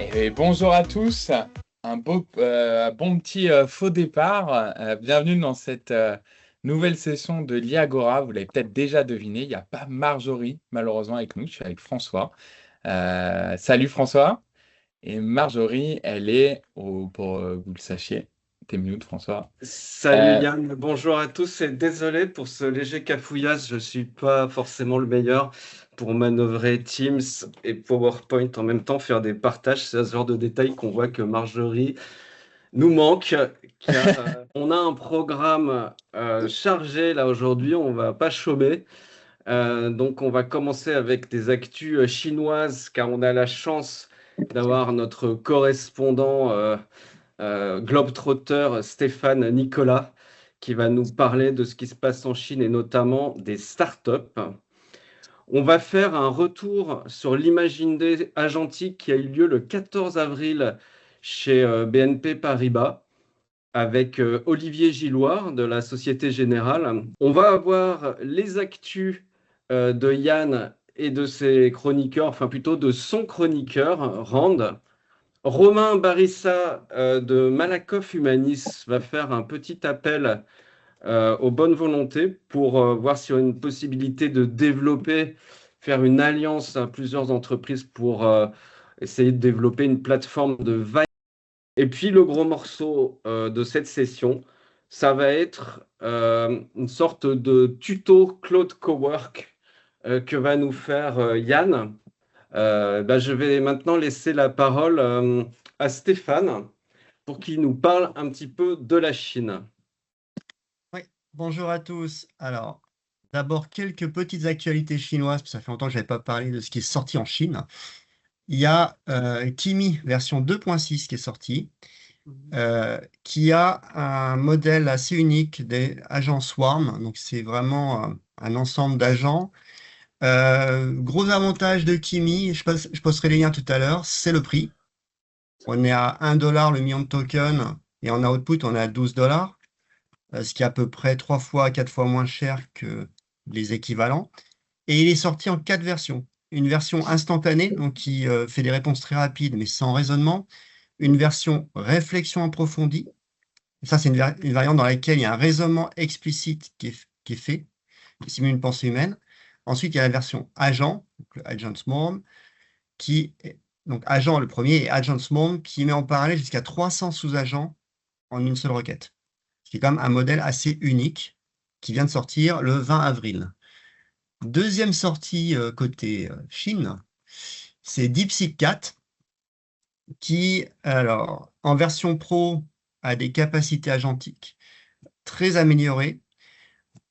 Et bonjour à tous, bon petit faux départ. Bienvenue dans cette nouvelle session de l'IAGORA. Vous l'avez peut-être déjà deviné, il n'y a pas Marjorie malheureusement avec nous, je suis avec François. Salut François. Et Marjorie, elle est, pour que vous le sachiez, t'es mute François. Salut Euh, Yann, bonjour à tous et désolé pour ce léger cafouillage, je suis pas forcément le meilleur pour manœuvrer Teams et PowerPoint en même temps, faire des partages, c'est ce genre de détails qu'on voit que Marjorie nous manque, car on a un programme chargé là aujourd'hui, on va pas chômer. Donc on va commencer avec des actus chinoises car on a la chance d'avoir notre correspondant globetrotter Stéphane Nicolas qui va nous parler de ce qui se passe en Chine et notamment des startups. On va faire un retour sur l'Imagine Day agentique qui a eu lieu le 14 avril chez BNP Paribas avec Olivier Gilloire de la Société Générale. On va avoir les actus de Yann et de ses chroniqueurs, enfin plutôt de son chroniqueur, Rand. Romain Barissa de Malakoff Humanis va faire un petit appel aux bonnes volontés pour voir s'il y a une possibilité de développer, faire une alliance à plusieurs entreprises pour essayer de développer une plateforme de veille. Et puis le gros morceau de cette session, ça va être une sorte de tuto Cloud Cowork que va nous faire Yann. Je vais maintenant laisser la parole à Stéphane pour qu'il nous parle un petit peu de la Chine. Oui, bonjour à tous. Alors, d'abord, quelques petites actualités chinoises, parce que ça fait longtemps que je n'avais pas parlé de ce qui est sorti en Chine. Il y a Kimi version 2.6 qui est sorti, qui a un modèle assez unique des agents Swarm. Donc, c'est vraiment un ensemble d'agents. Gros avantage de Kimi, je posterai les liens tout à l'heure, c'est le prix. On est à 1 $ le million de tokens et en output, on est à 12 $. Ce qui est à peu près 3 fois à 4 fois moins cher que les équivalents. Et il est sorti en 4 versions. Une version instantanée, donc qui fait des réponses très rapides mais sans raisonnement. Une version réflexion approfondie. Ça, c'est une variante dans laquelle il y a un raisonnement explicite qui est fait, qui simule une pensée humaine. Ensuite, il y a la version agent, donc le Agent Swarm, donc agent le premier et Agent Swarm, qui met en parallèle jusqu'à 300 sous-agents en une seule requête. Ce qui est quand même un modèle assez unique qui vient de sortir le 20 avril. Deuxième sortie côté Chine, c'est DeepSeek 4 qui, alors, en version pro, a des capacités agentiques très améliorées.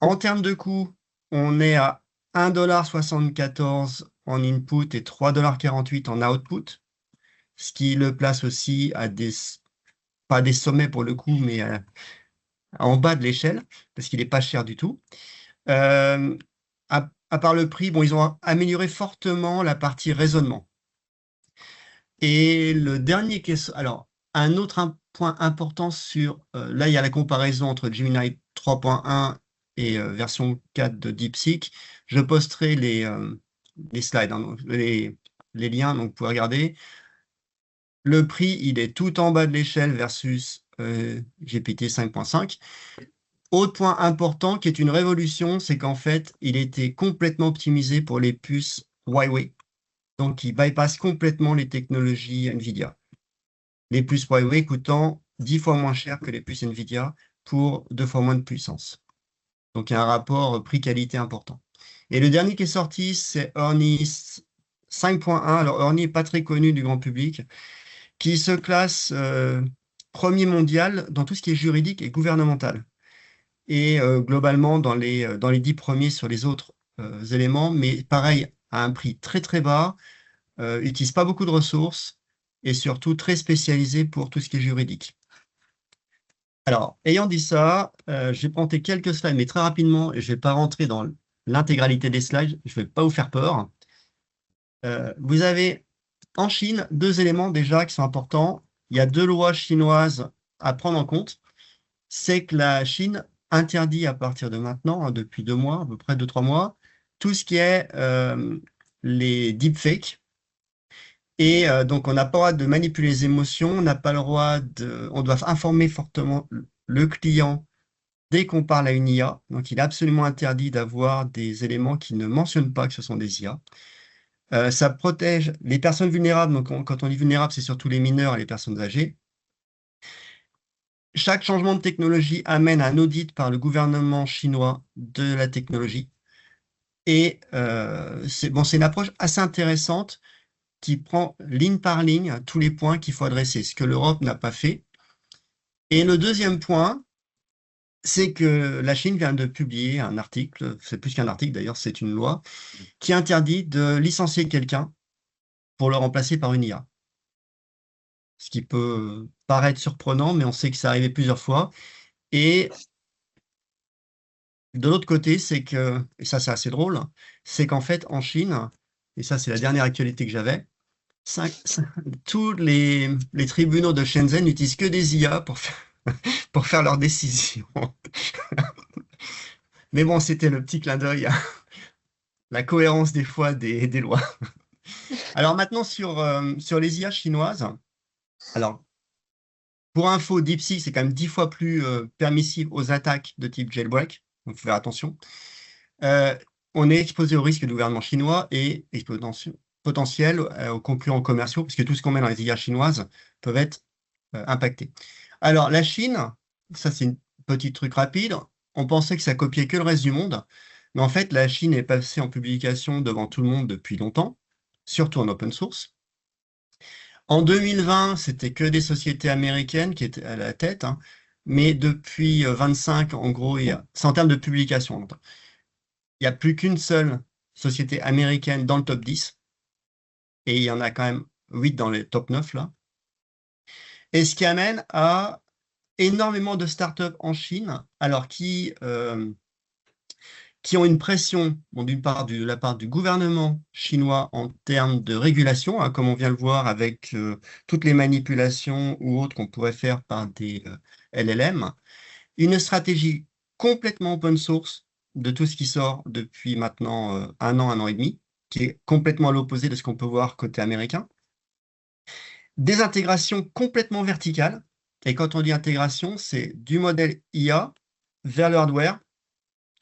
En termes de coût, on est à 1,74 $ en input et 3,48 $ en output, ce qui le place aussi à pas des sommets pour le coup, mais en bas de l'échelle, parce qu'il n'est pas cher du tout. Euh, à part le prix, bon, ils ont amélioré fortement la partie raisonnement. Et le dernier alors, un autre point important sur, là, il y a la comparaison entre Gemini 3.1 et version 4 de DeepSeek. Je posterai les slides, hein, donc les liens, donc vous pouvez regarder. Le prix, il est tout en bas de l'échelle versus GPT 5.5. Autre point important qui est une révolution, c'est qu'en fait, il était complètement optimisé pour les puces Huawei. Donc, il bypasse complètement les technologies NVIDIA. Les puces Huawei coûtant 10 fois moins cher que les puces NVIDIA pour 2 fois moins de puissance. Donc, il y a un rapport prix-qualité important. Et le dernier qui est sorti, c'est Ernie 5.1. Alors, Ernie n'est pas très connu du grand public, qui se classe premier mondial dans tout ce qui est juridique et gouvernemental. Et globalement dans les 10 premiers sur les autres éléments, mais pareil, à un prix très très bas, utilise pas beaucoup de ressources et surtout très spécialisé pour tout ce qui est juridique. Alors, ayant dit ça, j'ai présenté quelques slides, mais très rapidement, et je ne vais pas rentrer dans l'intégralité des slides, je ne vais pas vous faire peur. Vous avez en Chine 2 éléments déjà qui sont importants. Il y a 2 lois chinoises à prendre en compte. C'est que la Chine interdit à partir de maintenant, hein, depuis 2 mois, à peu près 2-3 mois, tout ce qui est les deepfakes Et donc, on n'a pas le droit de manipuler les émotions, on n'a pas le droit on doit informer fortement le client dès qu'on parle à une IA. Donc, il est absolument interdit d'avoir des éléments qui ne mentionnent pas que ce sont des IA. Ça protège les personnes vulnérables. Donc, quand on dit vulnérable, c'est surtout les mineurs et les personnes âgées. Chaque changement de technologie amène un audit par le gouvernement chinois de la technologie. Et c'est une approche assez intéressante qui prend ligne par ligne tous les points qu'il faut adresser, ce que l'Europe n'a pas fait. Et le deuxième point, c'est que la Chine vient de publier un article, c'est plus qu'un article d'ailleurs, c'est une loi, qui interdit de licencier quelqu'un pour le remplacer par une IA. Ce qui peut paraître surprenant, mais on sait que ça arrivé plusieurs fois. Et de l'autre côté, c'est que, et ça c'est assez drôle, c'est qu'en fait en Chine, et ça c'est la dernière actualité que j'avais, tous les tribunaux de Shenzhen n'utilisent que des IA pour faire leurs décisions. Mais bon, c'était le petit clin d'œil à la cohérence des fois des lois. Alors maintenant sur les IA chinoises, alors pour info, DeepSeek c'est quand même 10 fois plus permissif aux attaques de type jailbreak, donc il faut faire attention. On est exposé au risque du gouvernement chinois et potentiel aux concurrents commerciaux, puisque tout ce qu'on met dans les IA chinoises peuvent être impactés. Alors la Chine, ça c'est une petite truc rapide, on pensait que ça copiait que le reste du monde, mais en fait la Chine est passée en publication devant tout le monde depuis longtemps, surtout en open source. En 2020, c'était que des sociétés américaines qui étaient à la tête, hein, mais depuis 25, en gros, c'est en termes de publication. Il n'y a plus qu'une seule société américaine dans le top 10, et il y en a quand même 8 dans les top 9 là. Et ce qui amène à énormément de startups en Chine, alors qui ont une pression, bon, d'une part de la part du gouvernement chinois en termes de régulation, hein, comme on vient le voir avec toutes les manipulations ou autres qu'on pourrait faire par des LLM, une stratégie complètement open source de tout ce qui sort depuis maintenant un an et demi, qui est complètement à l'opposé de ce qu'on peut voir côté américain. Des intégrations complètement verticales, et quand on dit intégration, c'est du modèle IA vers le hardware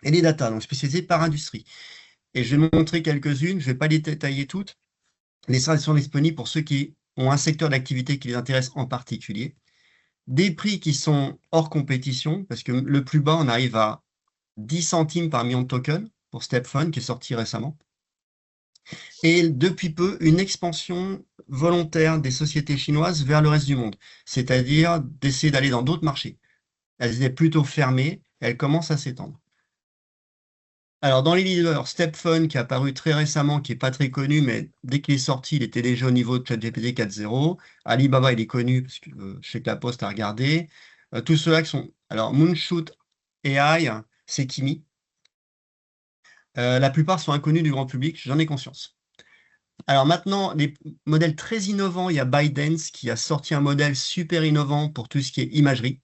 et les data, donc spécialisées par industrie. Et je vais montrer quelques-unes, je ne vais pas les détailler toutes. Les slides sont disponibles pour ceux qui ont un secteur d'activité qui les intéresse en particulier. Des prix qui sont hors compétition, parce que le plus bas, on arrive à 10 centimes par million de tokens pour StepFun, qui est sorti récemment. Et depuis peu, une expansion volontaire des sociétés chinoises vers le reste du monde, c'est-à-dire d'essayer d'aller dans d'autres marchés. Elles étaient plutôt fermées, elles commencent à s'étendre. Alors, dans les leaders, StepFun, qui est apparu très récemment, qui n'est pas très connu, mais dès qu'il est sorti, il était déjà au niveau de ChatGPT 4.0. Alibaba, il est connu, parce que je sais que la Poste a regardé. Tous ceux-là qui sont... Alors, Moonshoot AI, c'est Kimi. La plupart sont inconnus du grand public, j'en ai conscience. Alors maintenant, les modèles très innovants, il y a ByteDance qui a sorti un modèle super innovant pour tout ce qui est imagerie.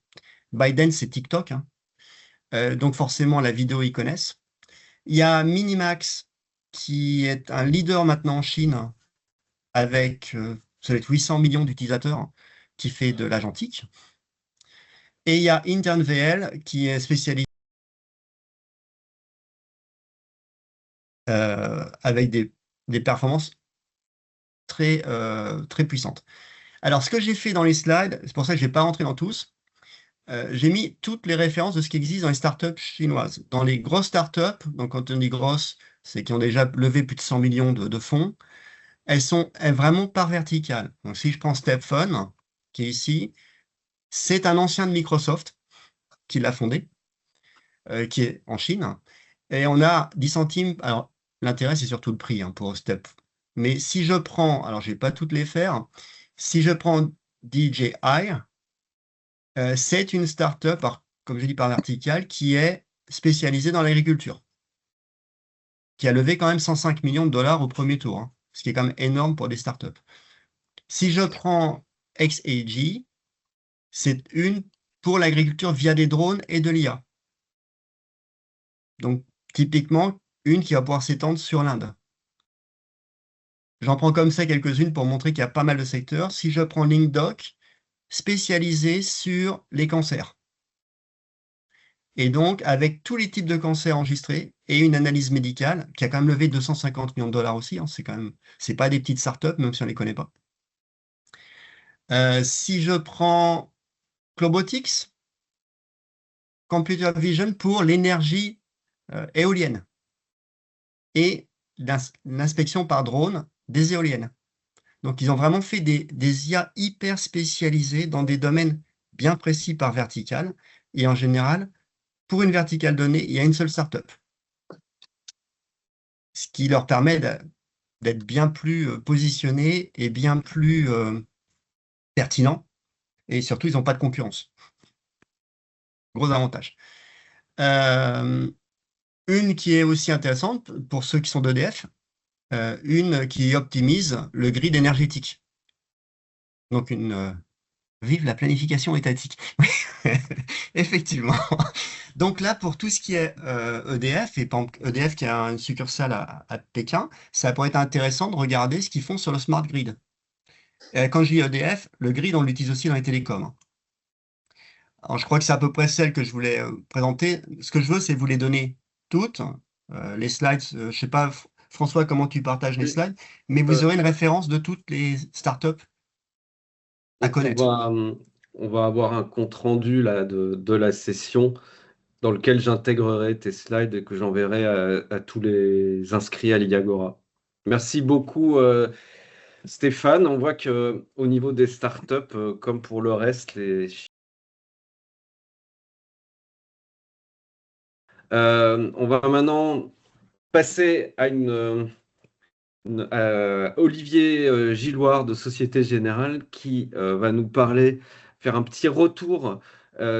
ByteDance, c'est TikTok, hein. Donc forcément, la vidéo, ils connaissent. Il y a Minimax, qui est un leader maintenant en Chine, avec ça va être 800 millions d'utilisateurs, qui fait de l'agentique. Et il y a InternVL, qui est spécialisé avec des performances très, très puissantes. Alors, ce que j'ai fait dans les slides, c'est pour ça que je ne vais pas rentrer dans tous, j'ai mis toutes les références de ce qui existe dans les startups chinoises. Dans les grosses startups, donc quand on dit grosses, c'est qui ont déjà levé plus de 100 millions de fonds, elles sont vraiment par verticale. Donc si je prends StepFun, qui est ici, c'est un ancien de Microsoft qui l'a fondé, qui est en Chine, et on a 10 centimes. Alors, l'intérêt, c'est surtout le prix hein, pour Step. Mais si je prends, alors je ne vais pas toutes les faire, si je prends DJI, c'est une startup, comme je dis par verticale, qui est spécialisée dans l'agriculture, qui a levé quand même 105 millions de dollars au premier tour, hein, ce qui est quand même énorme pour des startups. Si je prends XAG, c'est une pour l'agriculture via des drones et de l'IA. Donc, typiquement, une qui va pouvoir s'étendre sur l'Inde. J'en prends comme ça quelques-unes pour montrer qu'il y a pas mal de secteurs. Si je prends LinkDoc, spécialisé sur les cancers. Et donc, avec tous les types de cancers enregistrés et une analyse médicale qui a quand même levé 250 millions de dollars aussi, hein, c'est pas des petites startups, même si on les connaît pas. Si je prends Globotics, Computer Vision pour l'énergie éolienne et l'inspection par drone des éoliennes. Donc, ils ont vraiment fait des IA hyper spécialisés dans des domaines bien précis par verticale. Et en général, pour une verticale donnée, il y a une seule startup. Ce qui leur permet d'être bien plus positionnés et bien plus pertinents. Et surtout, ils n'ont pas de concurrence. Gros avantage. Une qui est aussi intéressante pour ceux qui sont d'EDF, une qui optimise le grid énergétique. Donc, vive la planification étatique. Effectivement. Donc là, pour tout ce qui est EDF, et EDF qui a une succursale à Pékin, ça pourrait être intéressant de regarder ce qu'ils font sur le smart grid. Quand je dis EDF, le grid, on l'utilise aussi dans les télécoms. Alors, je crois que c'est à peu près celle que je voulais présenter. Ce que je veux, c'est vous les donner toutes. Les slides, je ne sais pas, François, comment tu partages les slides, mais vous aurez une référence de toutes les startups à connaître. On va avoir un compte rendu là, de la session dans lequel j'intégrerai tes slides et que j'enverrai à tous les inscrits à l'IAGORA. Merci beaucoup, Stéphane. On voit qu'au niveau des startups, comme pour le reste, on va maintenant passer à Olivier Gilloire de Société Générale qui va nous parler, faire un petit retour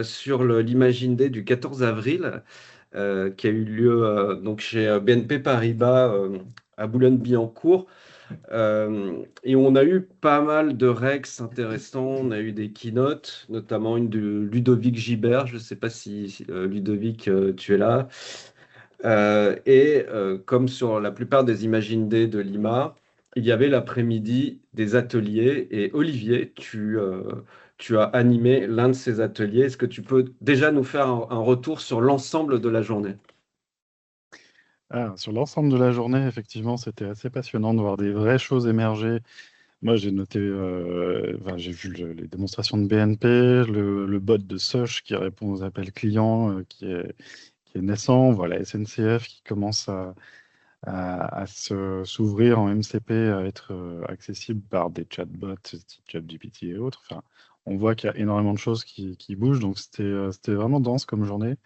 sur l'Imagine Day du 14 avril qui a eu lieu donc chez BNP Paribas à Boulogne-Billancourt. Et on a eu pas mal de Rex intéressants, on a eu des keynotes, notamment une de Ludovic Gibert, je ne sais pas si Ludovic, tu es là. Comme sur la plupart des Imagine Day de Lima, il y avait l'après-midi des ateliers. Et Olivier, tu as animé l'un de ces ateliers. Est-ce que tu peux déjà nous faire un retour sur l'ensemble de la journée? Sur l'ensemble de la journée, effectivement, c'était assez passionnant de voir des vraies choses émerger. Moi, j'ai noté, j'ai vu les démonstrations de BNP, le bot de Soch qui répond aux appels clients, qui est naissant. Voilà, SNCF qui commence à s'ouvrir en MCP, à être accessible par des chatbots, type ChatGPT et autres. Enfin, on voit qu'il y a énormément de choses qui bougent, donc c'était vraiment dense comme journée.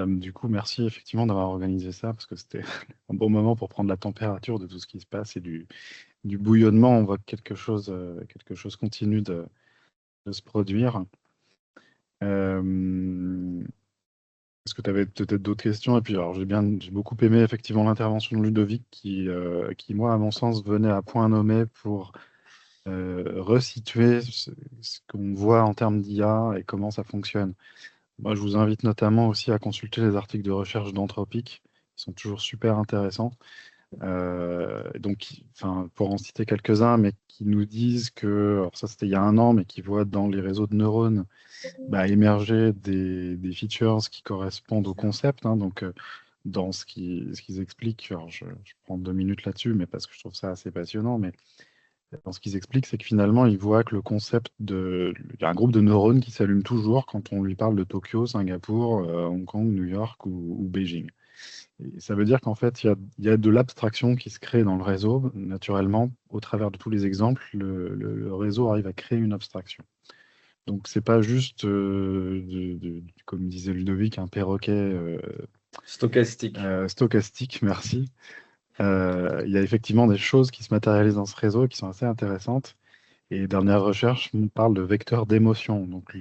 Du coup, merci effectivement d'avoir organisé ça, parce que c'était un bon moment pour prendre la température de tout ce qui se passe et du bouillonnement. On voit que quelque chose continue de se produire. Est-ce que tu avais peut-être d'autres questions? Et puis, alors, j'ai beaucoup aimé effectivement l'intervention de Ludovic qui, moi, à mon sens, venait à point nommé pour resituer ce qu'on voit en termes d'IA et comment ça fonctionne. Moi, je vous invite notamment aussi à consulter les articles de recherche d'Anthropic, qui sont toujours super intéressants. Donc, pour en citer quelques-uns, mais qui nous disent que, alors ça c'était il y a 1 an, mais qui voient dans les réseaux de neurones émerger des features qui correspondent au concept. Donc, dans ce qu'ils expliquent, alors je prends 2 minutes là-dessus, mais parce que je trouve ça assez passionnant, mais dans ce qu'ils expliquent, c'est que finalement, ils voient que le concept il y a un groupe de neurones qui s'allume toujours quand on lui parle de Tokyo, Singapour, Hong Kong, New York ou Beijing. Et ça veut dire qu'en fait, il y a de l'abstraction qui se crée dans le réseau. Naturellement, au travers de tous les exemples, le réseau arrive à créer une abstraction. Donc, c'est pas juste, comme disait Ludovic, un perroquet Stochastique. Stochastique, merci. Il y a effectivement des choses qui se matérialisent dans ce réseau et qui sont assez intéressantes. Et dernière recherche, on parle de vecteurs d'émotion. Donc,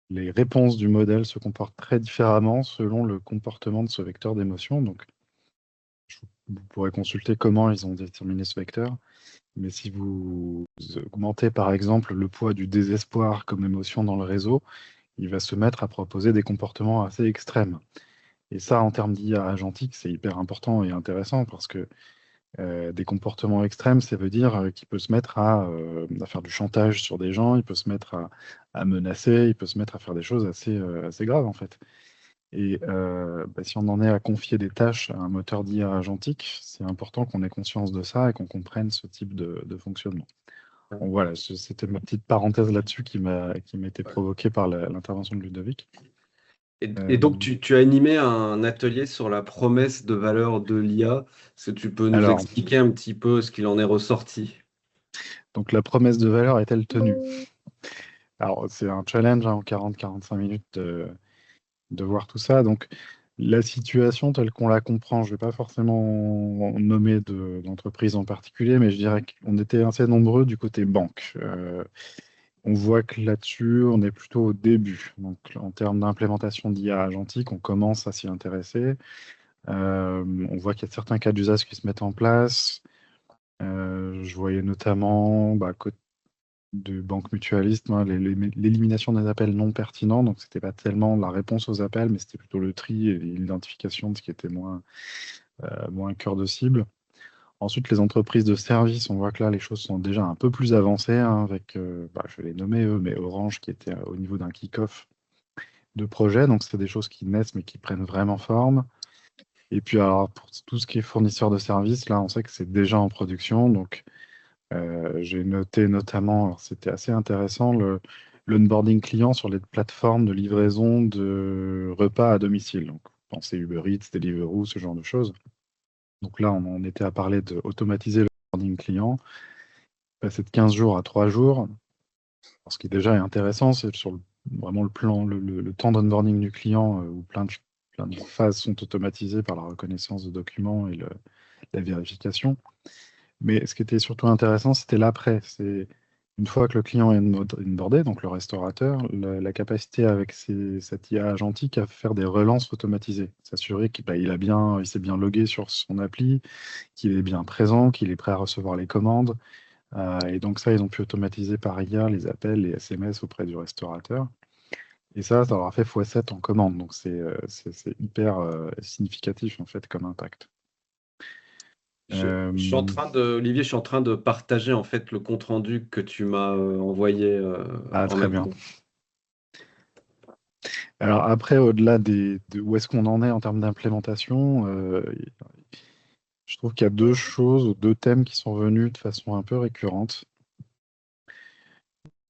les réponses du modèle se comportent très différemment selon le comportement de ce vecteur d'émotion. Donc, vous pourrez consulter comment ils ont déterminé ce vecteur. Mais si vous augmentez par exemple le poids du désespoir comme émotion dans le réseau, il va se mettre à proposer des comportements assez extrêmes. Et ça, en termes d'IA agentique, c'est hyper important et intéressant parce que Des comportements extrêmes, ça veut dire qu'il peut se mettre à faire du chantage sur des gens, il peut se mettre à menacer, il peut se mettre à faire des choses assez graves en fait. Et si on en est à confier des tâches à un moteur d'IA agentique, c'est important qu'on ait conscience de ça et qu'on comprenne ce type de fonctionnement. Bon, voilà, c'était ma petite parenthèse là-dessus qui m'a été provoquée par l'intervention de Ludovic. Et donc, tu as animé un atelier sur la promesse de valeur de l'IA. Est-ce que tu peux nous Alors, expliquer un petit peu ce qu'il en est ressorti? donc la promesse de valeur est-elle tenue? Alors, c'est un challenge en 40-45 minutes de voir tout ça. Donc, la situation telle qu'on la comprend, je ne vais pas forcément nommer d'entreprise en particulier, mais je dirais qu'on était assez nombreux du côté banque. On voit que là-dessus, on est plutôt au début. Donc, en termes d'implémentation d'IA agentique, on commence à s'y intéresser. On voit qu'il y a certains cas d'usage qui se mettent en place. Je voyais notamment de banques mutualistes, l'élimination des appels non pertinents. Donc, c'était pas tellement la réponse aux appels, mais c'était plutôt le tri et l'identification de ce qui était moins cœur de cible. Ensuite, les entreprises de services, on voit que là, les choses sont déjà un peu plus avancées, hein, avec, je vais les nommer eux, mais Orange qui était au niveau d'un kick-off de projet. Donc, c'est des choses qui naissent, mais qui prennent vraiment forme. Et puis, alors, pour tout ce qui est fournisseur de services, là, on sait que c'est déjà en production. Donc, j'ai noté notamment, alors, c'était assez intéressant, l'onboarding client sur les plateformes de livraison de repas à domicile. Donc, pensez Uber Eats, Deliveroo, ce genre de choses. Donc là, on était à parler d'automatiser le onboarding client, passer de 15 jours à 3 jours. Alors, ce qui déjà est intéressant, c'est sur vraiment le plan, le temps d'onboarding du client, où plein de phases sont automatisées par la reconnaissance de documents et la vérification. Mais ce qui était surtout intéressant, c'était l'après. C'est une fois que le client est onboardé, donc le restaurateur, la capacité avec cette IA agentique à faire des relances automatisées. S'assurer qu'il il s'est bien logué sur son appli, qu'il est bien présent, qu'il est prêt à recevoir les commandes. Et donc ça, ils ont pu automatiser par IA les appels, les SMS auprès du restaurateur. Et ça leur a fait x7 en commande. Donc c'est hyper significatif en fait comme impact. Je suis en train Olivier, je suis en train de partager en fait le compte rendu que tu m'as envoyé en Très même bien. temps. Alors après, au-delà de où est-ce qu'on en est en termes d'implémentation, je trouve qu'il y a deux choses ou deux thèmes qui sont venus de façon un peu récurrente.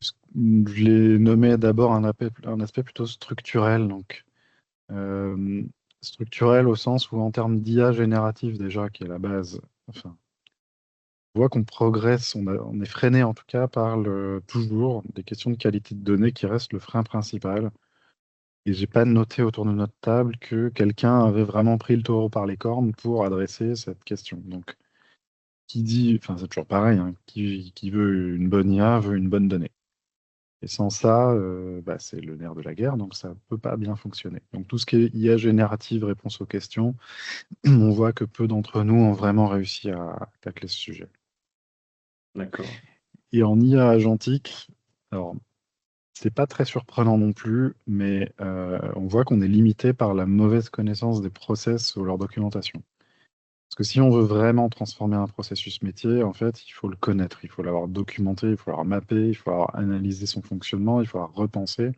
Je l'ai nommé d'abord un aspect plutôt structurel, donc structurel au sens où en termes d'IA générative déjà, qui est la base, enfin, on voit qu'on progresse, on est freiné en tout cas par toujours des questions de qualité de données qui restent le frein principal. Et j'ai pas noté autour de notre table que quelqu'un avait vraiment pris le taureau par les cornes pour adresser cette question. Donc, qui dit, enfin c'est toujours pareil, hein, qui veut une bonne IA veut une bonne donnée. Et sans ça, c'est le nerf de la guerre, donc ça peut pas bien fonctionner. Donc tout ce qui est IA générative, réponse aux questions, on voit que peu d'entre nous ont vraiment réussi à tacler ce sujet. D'accord. Et en IA agentique, alors c'est pas très surprenant non plus, mais on voit qu'on est limité par la mauvaise connaissance des process ou leur documentation. Parce que si on veut vraiment transformer un processus métier, en fait, il faut le connaître, il faut l'avoir documenté, il faut l'avoir mappé, il faut avoir analysé son fonctionnement, il faut avoir repensé.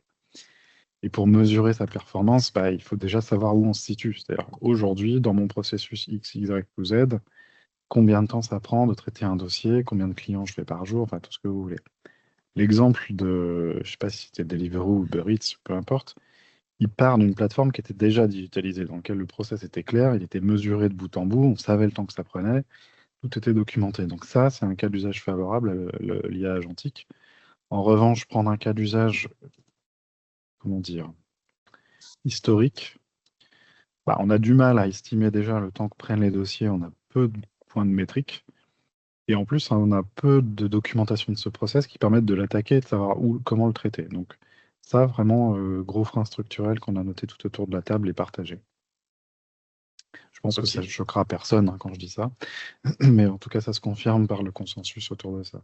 Et pour mesurer sa performance, il faut déjà savoir où on se situe. C'est-à-dire, aujourd'hui, dans mon processus X, Y ou Z, combien de temps ça prend de traiter un dossier, combien de clients je fais par jour, enfin tout ce que vous voulez. L'exemple je ne sais pas si c'était Deliveroo ou Uber Eats, peu importe, il part d'une plateforme qui était déjà digitalisée, dans laquelle le process était clair, il était mesuré de bout en bout, on savait le temps que ça prenait, tout était documenté. Donc ça, c'est un cas d'usage favorable à l'IA agentique. En revanche, prendre un cas d'usage, comment dire, historique, on a du mal à estimer déjà le temps que prennent les dossiers, on a peu de points de métrique. Et en plus, on a peu de documentation de ce process qui permettent de l'attaquer et de savoir comment le traiter. Donc ça, vraiment, gros frein structurel qu'on a noté tout autour de la table et partagé. Je pense que ça ne choquera personne, hein, quand je dis ça. Mais en tout cas, ça se confirme par le consensus autour de ça.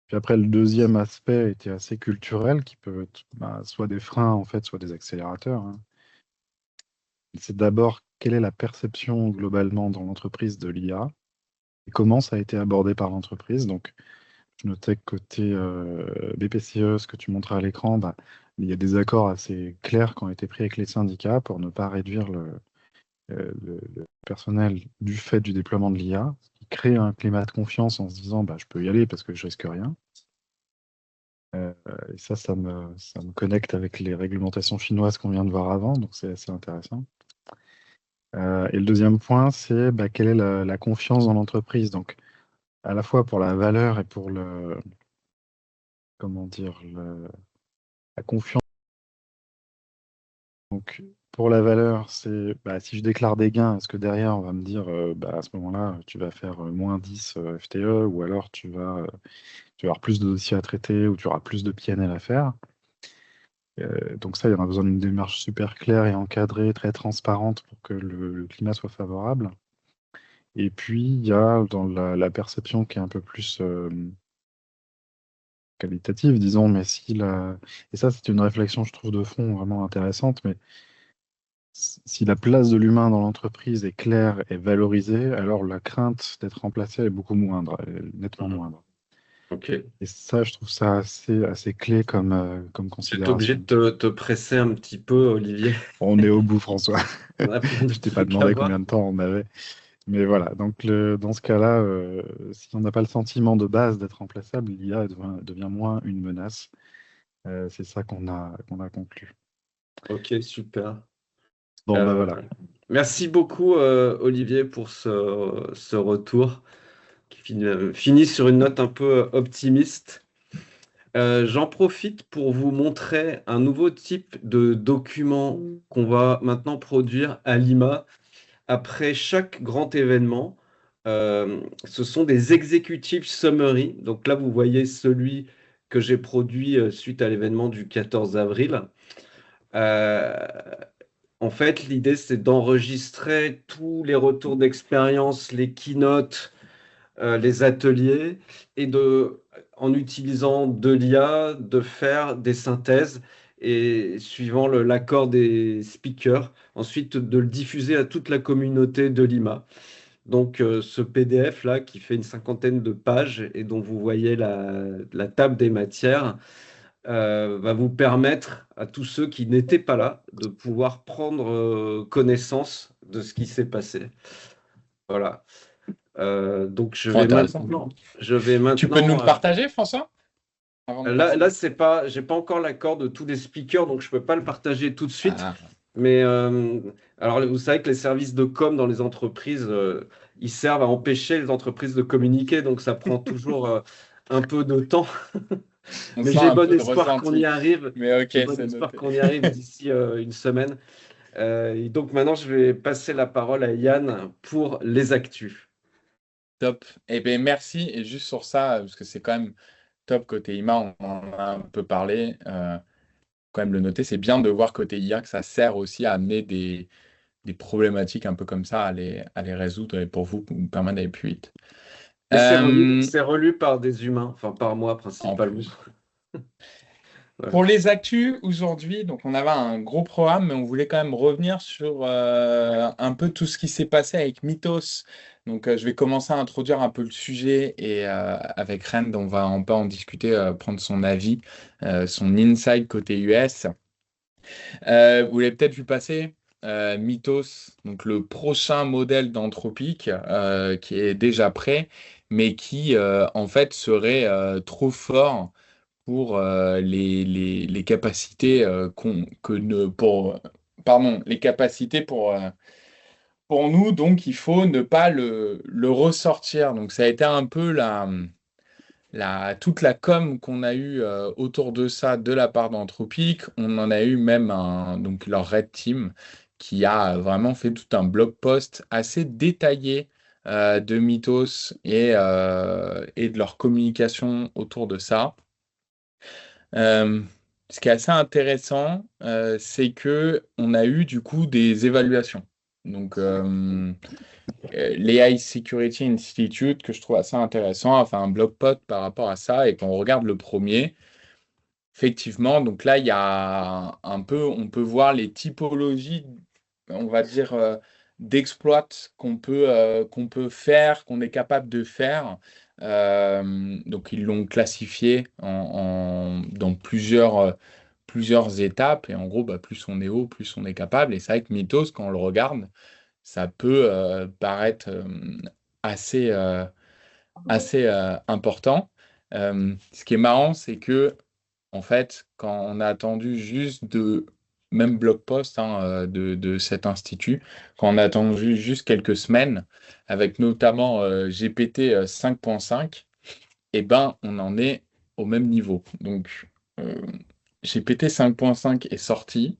Puis après, le deuxième aspect était assez culturel, qui peut être soit des freins, en fait, soit des accélérateurs, hein. C'est d'abord, quelle est la perception globalement dans l'entreprise de l'IA? et comment ça a été abordé par l'entreprise. Donc, je notais que côté BPCE, ce que tu montrais à l'écran, il y a des accords assez clairs qui ont été pris avec les syndicats pour ne pas réduire le personnel du fait du déploiement de l'IA, ce qui crée un climat de confiance en se disant je peux y aller parce que je risque rien. Et ça me connecte avec les réglementations chinoises qu'on vient de voir avant, donc c'est assez intéressant. Et le deuxième point, c'est quelle est la confiance dans l'entreprise. Donc, à la fois pour la valeur et pour comment dire, la confiance. Donc, pour la valeur, c'est si je déclare des gains, est-ce que derrière, on va me dire, à ce moment-là, tu vas faire moins 10 FTE, ou alors tu vas avoir plus de dossiers à traiter, ou tu auras plus de PNL à faire. Donc ça, il y en a besoin d'une démarche super claire et encadrée, très transparente pour que le climat soit favorable. Et puis, il y a dans la perception qui est un peu plus qualitative, disons, mais et ça, c'est une réflexion, je trouve, de fond vraiment intéressante, mais si la place de l'humain dans l'entreprise est claire et valorisée, alors la crainte d'être remplacé est beaucoup moindre, nettement moindre. Ok. Et ça, je trouve ça assez clé comme J'étais obligé considération. de te presser un petit peu, Olivier. On est au bout, François. On a plein de Je t'ai pas trucs à demandé voir. combien de temps on avait. Mais voilà, donc dans ce cas-là, si on n'a pas le sentiment de base d'être remplaçable, l'IA devient moins une menace. C'est ça qu'on a conclu. Ok, super. Bon, voilà. Merci beaucoup, Olivier, pour ce retour qui finit sur une note un peu optimiste. J'en profite pour vous montrer un nouveau type de document qu'on va maintenant produire à Lima après chaque grand événement. Ce sont des executive summary. Donc là, vous voyez celui que j'ai produit suite à l'événement du 14 avril. En fait, l'idée, c'est d'enregistrer tous les retours d'expérience, les keynotes, les ateliers, et en utilisant de l'IA, de faire des synthèses et suivant l'accord des speakers, ensuite de le diffuser à toute la communauté de Lima. Donc, ce PDF-là, qui fait une 50aine de pages et dont vous voyez la table des matières, va vous permettre à tous ceux qui n'étaient pas là de pouvoir prendre connaissance de ce qui s'est passé. Voilà. Donc je vais maintenant. Tu peux nous le partager, François? Là, c'est pas. J'ai pas encore l'accord de tous les speakers, donc je peux pas le partager tout de suite. Ah. Mais alors, vous savez que les services de com dans les entreprises, ils servent à empêcher les entreprises de communiquer, donc ça prend toujours un peu de temps. Mais j'ai bon espoir qu'on y arrive. Mais ok, J'ai bon espoir qu'on y arrive d'ici une semaine. Et donc maintenant, je vais passer la parole à Yann pour les actus. Top. Eh bien, merci. Et juste sur ça, parce que c'est quand même top côté IMA, on en a un peu parlé. Quand même le noter, c'est bien de voir côté IA que ça sert aussi à amener des problématiques un peu comme ça, à les résoudre et pour vous permettre d'aller plus vite. Et c'est relu par des humains, enfin par moi principalement. Ouais. Pour les actus aujourd'hui, donc on avait un gros programme, mais on voulait quand même revenir sur un peu tout ce qui s'est passé avec Mythos. Donc je vais commencer à introduire un peu le sujet et avec Rand, on va en discuter, prendre son avis, son inside côté US. Vous l'avez peut-être vu passer. Mythos, donc le prochain modèle d'Anthropic qui est déjà prêt, mais qui en fait serait trop fort pour les capacités les capacités pour nous, donc il faut ne pas le ressortir. Donc ça a été un peu toute la com qu'on a eue autour de ça de la part d'Anthropic. On en a eu même donc leur Red Team qui a vraiment fait tout un blog post assez détaillé de Mythos et de leur communication autour de ça. Ce qui est assez intéressant, c'est que on a eu du coup des évaluations. Donc, l'AI Security Institute, que je trouve assez intéressant, a fait un blog post par rapport à ça. Et quand on regarde le premier, effectivement, donc là, il y a on peut voir les typologies, on va dire, d'exploits qu'on peut faire, qu'on est capable de faire. Donc, ils l'ont classifié dans plusieurs étapes. Et en gros, bah, plus on est haut, plus on est capable. Et c'est vrai que Mythos, quand on le regarde, ça peut paraître assez important. Ce qui est marrant, c'est que en fait, quand on a attendu juste même blog post hein, de cet institut, quand on a attendu juste quelques semaines, avec notamment GPT 5.5, eh ben, on en est au même niveau. Donc, GPT 5.5 est sorti,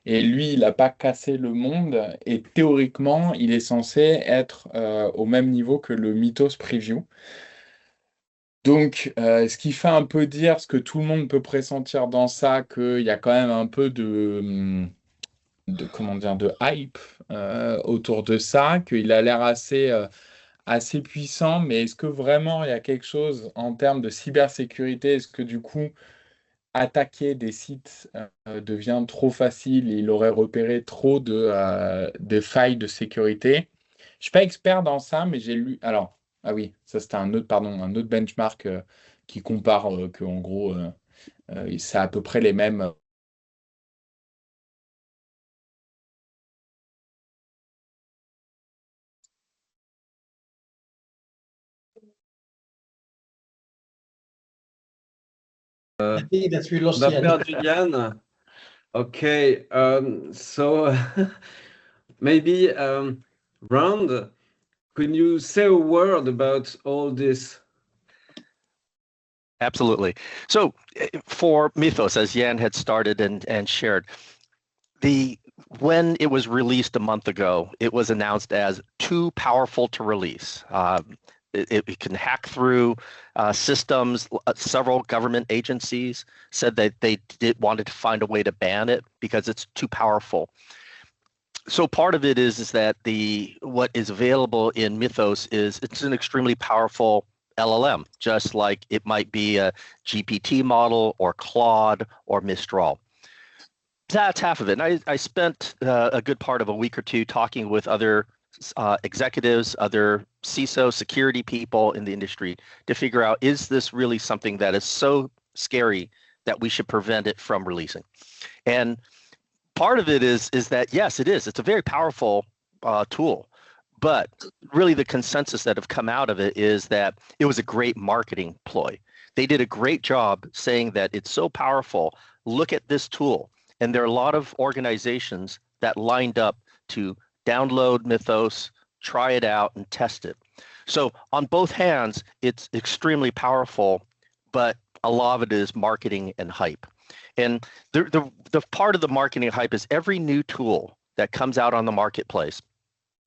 et lui, il n'a pas cassé le monde, et théoriquement, il est censé être au même niveau que le Mythos Preview. Donc, ce qui fait un peu dire ce que tout le monde peut pressentir dans ça, qu'il y a quand même un peu comment dire, de hype autour de ça, qu'il a l'air assez puissant, mais est-ce que vraiment il y a quelque chose en termes de cybersécurité? Est-ce que du coup, attaquer des sites devient trop facile et il aurait repéré trop de failles de sécurité? Je suis pas expert dans ça, mais j'ai lu. Alors, ah oui, ça c'était un autre benchmark qui compare que en gros, c'est à peu près les mêmes. On a perdu Yann. Okay, so maybe Rand, could you say a word about all this? Absolutely. So for Mythos, as Jan had started and shared, when it was released a month ago, it was announced as too powerful to release. It can hack through systems. Several government agencies said that they wanted to find a way to ban it because it's too powerful. So part of it is that what is available in Mythos is it's an extremely powerful LLM, just like it might be a GPT model or Claude or Mistral. That's half of it. And I spent a good part of a week or two talking with other executives, other CISO security people in the industry to figure out, is this really something that is so scary that we should prevent it from releasing? And part of it is that, yes, it is. It's a very powerful tool. But really the consensus that have come out of it is that it was a great marketing ploy. They did a great job saying that it's so powerful. Look at this tool. And there are a lot of organizations that lined up to download Mythos, try it out, and test it. So on both hands, it's extremely powerful, but a lot of it is marketing and hype. And the part of the marketing hype is every new tool that comes out on the marketplace.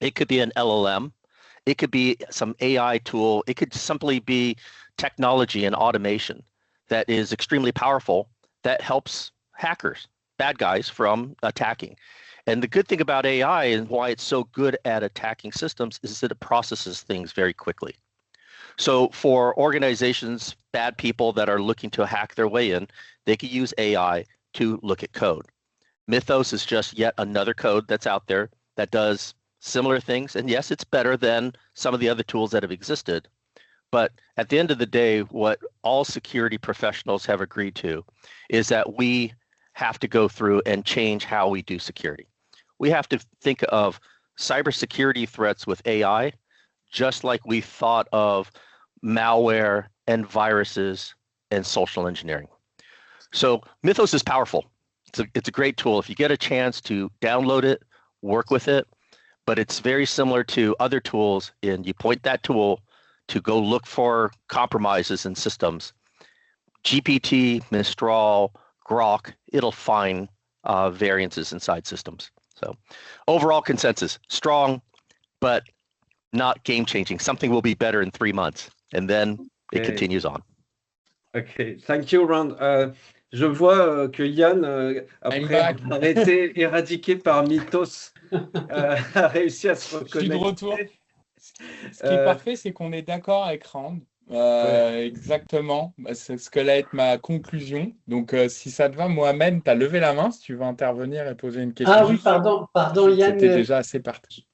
It could be an LLM, it could be some AI tool, it could simply be technology and automation that is extremely powerful that helps hackers, bad guys, from attacking. And the good thing about AI and why it's so good at attacking systems is that it processes things very quickly. So for organizations, bad people that are looking to hack their way in, they could use AI to look at code. Mythos is just yet another code that's out there that does similar things. And yes, it's better than some of the other tools that have existed. But at the end of the day, what all security professionals have agreed to is that we have to go through and change how we do security. We have to think of cybersecurity threats with AI, just like we thought of malware and viruses and social engineering. So Mythos is powerful. It's a great tool. If you get a chance to download it, work with it, but it's very similar to other tools, and you point that tool to go look for compromises in systems. GPT, Mistral, Grok, it'll find variances inside systems. So overall consensus, strong, but not game-changing. Something will be better in 3 months, and then it continues on. Okay, thank you, Rand. Je vois que Yann, après avoir été éradiqué par Mythos, a réussi à se reconnecter. Je suis de retour. Ce qui est parfait, c'est qu'on est d'accord avec Rand. Exactement. Bah, c'est ce que va être ma conclusion. Donc, si ça te va, Mohamed, tu as levé la main si tu veux intervenir et poser une question. Ah oui, pardon Yann. C'était déjà assez partagé.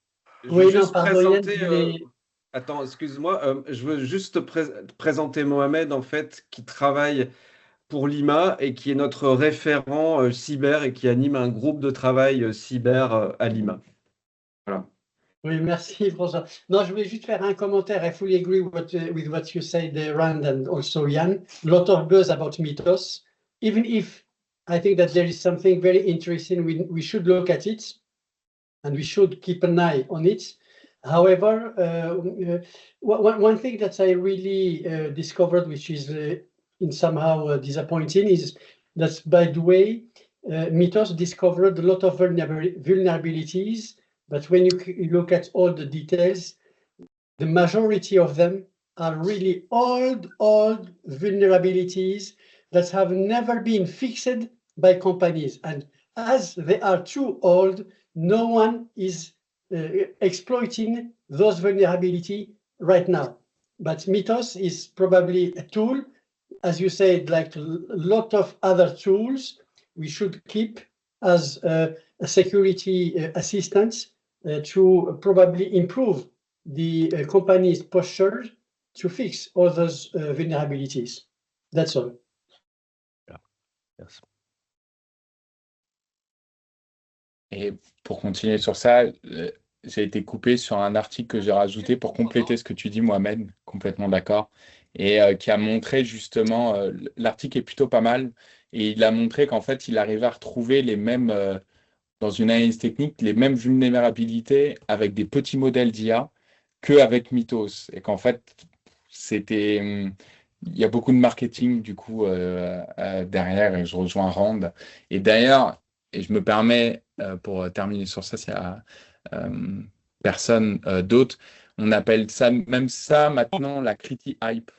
Je Oui, veux non, juste pardon Yann, présenter. je voulais- Attends, excuse-moi. Je veux juste présenter Mohamed, en fait, qui travaille pour l'IMA et qui est notre référent cyber et qui anime un groupe de travail cyber à l'IMA. Voilà. Oui, merci François. Non, je voulais juste faire un commentaire. I fully agree with what you said, Rand, and also Yann. A lot of buzz about Mythos. Even if I think that there is something very interesting, we should look at it and we should keep an eye on it. However, one thing that I really discovered, which is in somehow disappointing, is that, by the way, Mythos discovered a lot of vulnerabilities, but when you look at all the details, the majority of them are really old vulnerabilities that have never been fixed by companies. And as they are too old, no one is exploiting those vulnerabilities right now. But Mythos is probably a tool, as you said, like a lot of other tools we should keep as a security assistance to probably improve the company's posture to fix all those vulnerabilities. That's all. Yes. Et pour continuer sur ça, j'ai été coupé sur un article que j'ai rajouté pour compléter ce que tu dis, Mohamed, complètement d'accord, et qui a montré justement, l'article est plutôt pas mal, et il a montré qu'en fait, il arrivait à retrouver les mêmes, dans une analyse technique, les mêmes vulnérabilités avec des petits modèles d'IA qu'avec Mythos, et qu'en fait, il y a beaucoup de marketing du coup derrière, et je rejoins Rand. Et d'ailleurs, et je me permets, pour terminer sur ça, s'il y a personne d'autre, on appelle ça, même ça maintenant, la Criti Hype.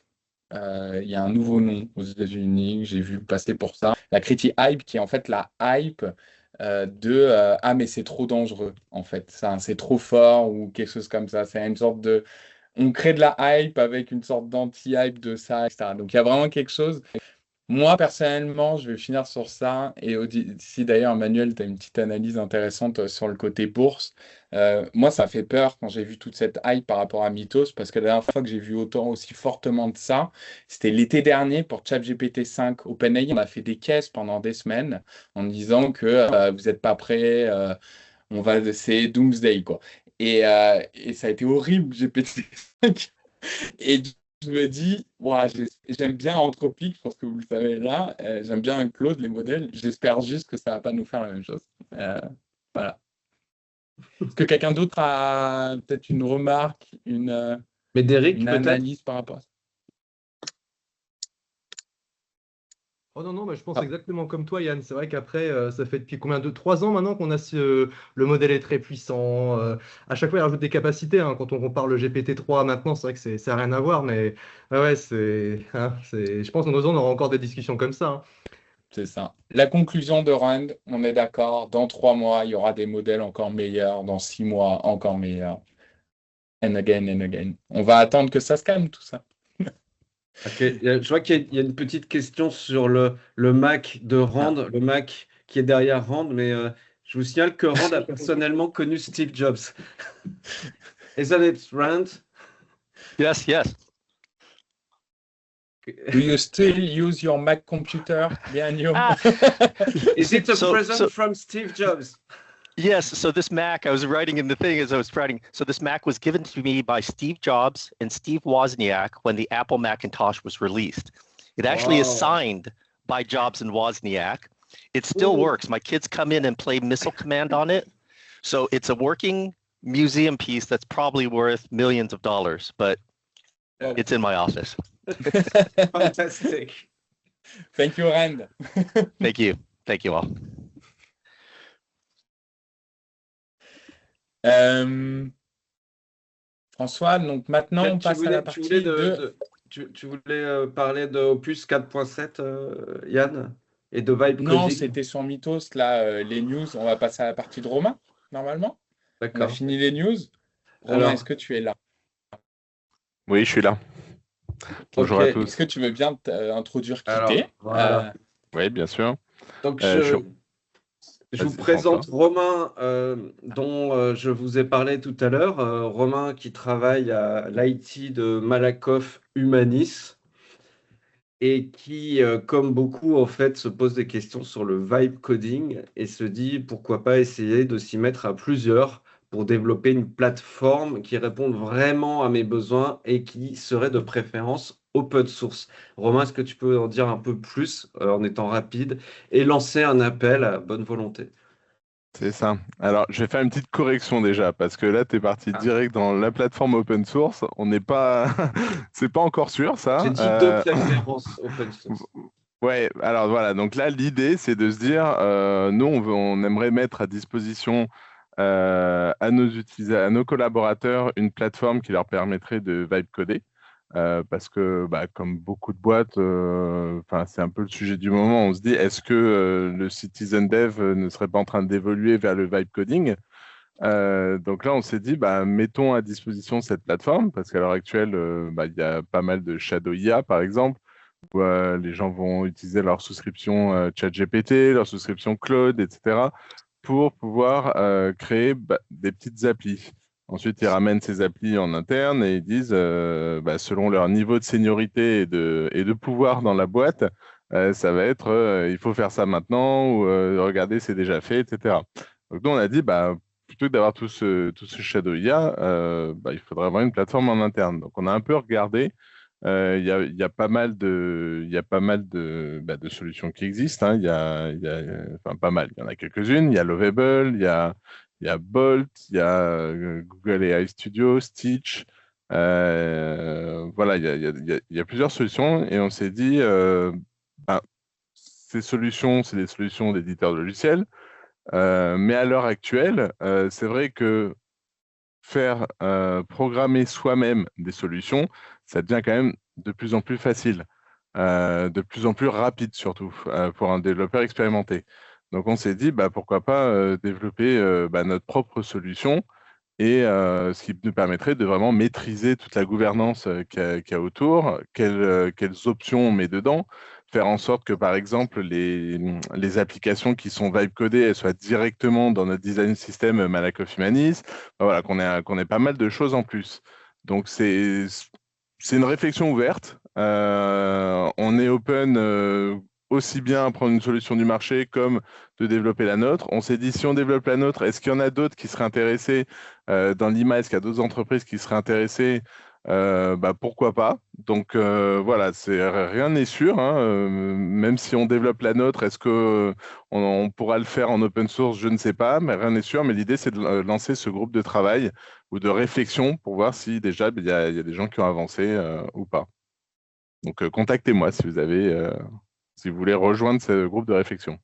Il y a un nouveau nom aux États-Unis, j'ai vu passer pour ça. La Criti Hype, qui est en fait la hype ah, mais c'est trop dangereux, en fait. C'est trop fort ou quelque chose comme ça. C'est une sorte de. On crée de la hype avec une sorte d'anti-hype de ça, etc. Donc il y a vraiment quelque chose. Moi, personnellement, je vais finir sur ça. Et si d'ailleurs, Emmanuel, tu as une petite analyse intéressante sur le côté bourse. Moi, ça fait peur quand j'ai vu toute cette hype par rapport à Mythos, parce que la dernière fois que j'ai vu autant aussi fortement de ça, c'était l'été dernier pour ChatGPT 5 OpenAI. On a fait des caisses pendant des semaines en disant que vous n'êtes pas prêts, c'est Doomsday, quoi. Et ça a été horrible, GPT-5. Et je me dis, ouah, j'aime bien Anthropic, je pense que vous le savez là, j'aime bien Claude, les modèles, j'espère juste que ça ne va pas nous faire la même chose. Voilà. Est-ce que quelqu'un d'autre a peut-être une remarque, Médéric, une peut-être? analyse par rapport à ça? Oh non, je pense exactement comme toi, Yann. C'est vrai qu'après, ça fait depuis 3 ans maintenant qu'on a le modèle est très puissant. À chaque fois, il rajoute des capacités. Hein. Quand on compare le GPT-3 maintenant, c'est vrai que ça n'a rien à voir. Mais ouais, je pense que dans 2 ans, on aura encore des discussions comme ça. Hein. C'est ça. La conclusion de Rand, on est d'accord, dans 3 mois, il y aura des modèles encore meilleurs, dans 6 mois, encore meilleurs. And again and again. On va attendre que ça se calme, tout ça. Ok, je vois qu'il y a une petite question sur le Mac de Rand, le Mac qui est derrière Rand, mais je vous signale que Rand a personnellement connu Steve Jobs. Isn't it, Rand? Yes. Do you still use your Mac computer, Lianio? Is it a So- present so- from Steve Jobs? Yes, so this Mac, I was writing in the thing as I was writing. So this Mac was given to me by Steve Jobs and Steve Wozniak when the Apple Macintosh was released. It actually is Wow. signed by Jobs and Wozniak. It still Ooh. works. My kids come in and play Missile Command on it. So it's a working museum piece that's probably worth millions of dollars, but it's in my office. Fantastic. Thank you, Rand. Thank you. Thank you all. François, donc maintenant, on passe à la partie Tu voulais parler de Opus 4.7, Yann, et de Vibe Non, Coding? c'était sur Mythos, là, les news. On va passer à la partie de Romain, normalement. On a D'accord. fini les news. Romain, Alors- est-ce que tu es là? Oui, je suis là. Bonjour Ok. à tous. Est-ce que tu veux bien introduire qui Alors, t'es voilà. Oui, bien sûr. Donc, je- je Vas-y, vous présente Romain, dont je vous ai parlé tout à l'heure. Romain qui travaille à l'IT de Malakoff Humanis et qui, comme beaucoup, en fait, se pose des questions sur le vibe coding et se dit pourquoi pas essayer de s'y mettre à plusieurs pour développer une plateforme qui réponde vraiment à mes besoins et qui serait de préférence open source. Romain, est-ce que tu peux en dire un peu plus en étant rapide et lancer un appel à bonne volonté? C'est ça. Alors, je vais faire une petite correction déjà, parce que là, tu es parti Ah. direct dans la plateforme open source. On n'est pas. C'est pas encore sûr, ça. J'ai dit de préférence open source. Ouais, alors voilà. Donc là, l'idée, c'est de se dire, nous, on aimerait mettre à disposition à nos collaborateurs une plateforme qui leur permettrait de vibe coder. Parce que, comme beaucoup de boîtes, c'est un peu le sujet du moment. On se dit, est-ce que le citizen dev ne serait pas en train d'évoluer vers le vibe coding? Donc là, on s'est dit, mettons à disposition cette plateforme, parce qu'à l'heure actuelle, il y a pas mal de Shadow IA, par exemple, où les gens vont utiliser leur souscription ChatGPT, leur souscription Claude, etc., pour pouvoir créer des petites applis. Ensuite, ils ramènent ces applis en interne et ils disent, selon leur niveau de seniorité et de pouvoir dans la boîte, ça va être il faut faire ça maintenant ou regardez, c'est déjà fait, etc. Donc, nous, on a dit, plutôt que d'avoir tout ce Shadow IA, il faudrait avoir une plateforme en interne. Donc, on a un peu regardé. Il y a pas mal de solutions qui existent, hein. Enfin, pas mal. Il y en a quelques-unes. Il y a Lovable, il y a Bolt, il y a Google AI Studio, Stitch. Voilà, il y a plusieurs solutions et on s'est dit, ces solutions, c'est des solutions d'éditeurs de logiciels. Mais à l'heure actuelle, c'est vrai que faire programmer soi-même des solutions, ça devient quand même de plus en plus facile, de plus en plus rapide surtout pour un développeur expérimenté. Donc on s'est dit, pourquoi pas développer notre propre solution et ce qui nous permettrait de vraiment maîtriser toute la gouvernance qu'il y a autour, quelles options on met dedans, faire en sorte que, par exemple, les applications qui sont vibe codées, elles soient directement dans notre design system Malakoff Humanis. Voilà, qu'on ait pas mal de choses en plus. Donc, c'est une réflexion ouverte. On est open aussi bien à prendre une solution du marché comme de développer la nôtre. On s'est dit, si on développe la nôtre, est-ce qu'il y en a d'autres qui seraient intéressés dans l'IMA? Est-ce qu'il y a d'autres entreprises qui seraient intéressées? Pourquoi pas? Donc voilà, rien n'est sûr, hein. Même si on développe la nôtre, est-ce que on pourra le faire en open source? Je ne sais pas, mais rien n'est sûr. Mais l'idée, c'est de lancer ce groupe de travail ou de réflexion pour voir si déjà il y a des gens qui ont avancé ou pas. Donc contactez-moi si si vous voulez rejoindre ce groupe de réflexion.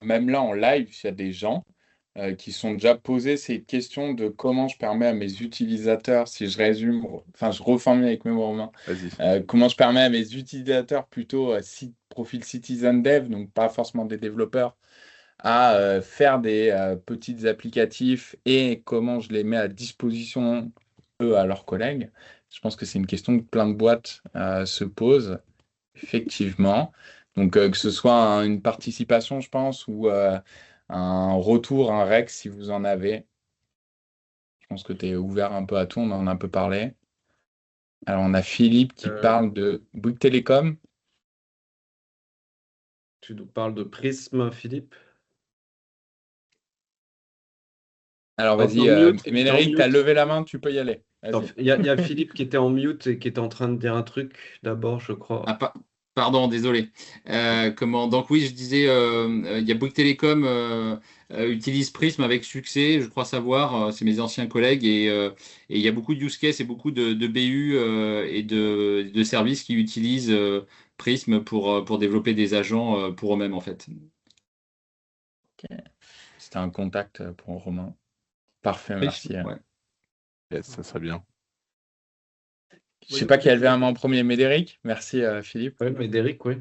Même là en live, il y a des gens qui sont déjà posés ces questions de comment je permets à mes utilisateurs, si je résume, enfin je reformule avec mes mots Romain, Vas-y. comment je permets à mes utilisateurs plutôt profil citizen dev, donc pas forcément des développeurs, à faire des petits applicatifs et comment je les mets à disposition, eux, à leurs collègues. Je pense que c'est une question que plein de boîtes se posent, effectivement. Donc, que ce soit une participation, je pense, ou un retour, un rec, si vous en avez. Je pense que tu es ouvert un peu à tout, on en a un peu parlé. Alors, on a Philippe qui parle de Bouygues Télécom. Tu nous parles de Prism, Philippe? Alors, Oh, vas-y, t'es en mute, t'es en Médéric, tu as mute. levé la main, tu peux y aller. Attends, Vas-y. il y a Philippe qui était en mute et qui était en train de dire un truc d'abord, je crois. Pardon, désolé. Donc oui, je disais, il y a Bouygues Télécom utilise Prism avec succès, je crois savoir, c'est mes anciens collègues, et il y a beaucoup de use cases et beaucoup de BU et de services qui utilisent Prism pour développer des agents pour eux-mêmes en fait. C'était un contact pour Romain. Parfait, merci. Ouais. Yes, ça serait bien. Je ne sais pas qui a levé un main en premier, Médéric. Merci, Philippe. Oui, Médéric, oui.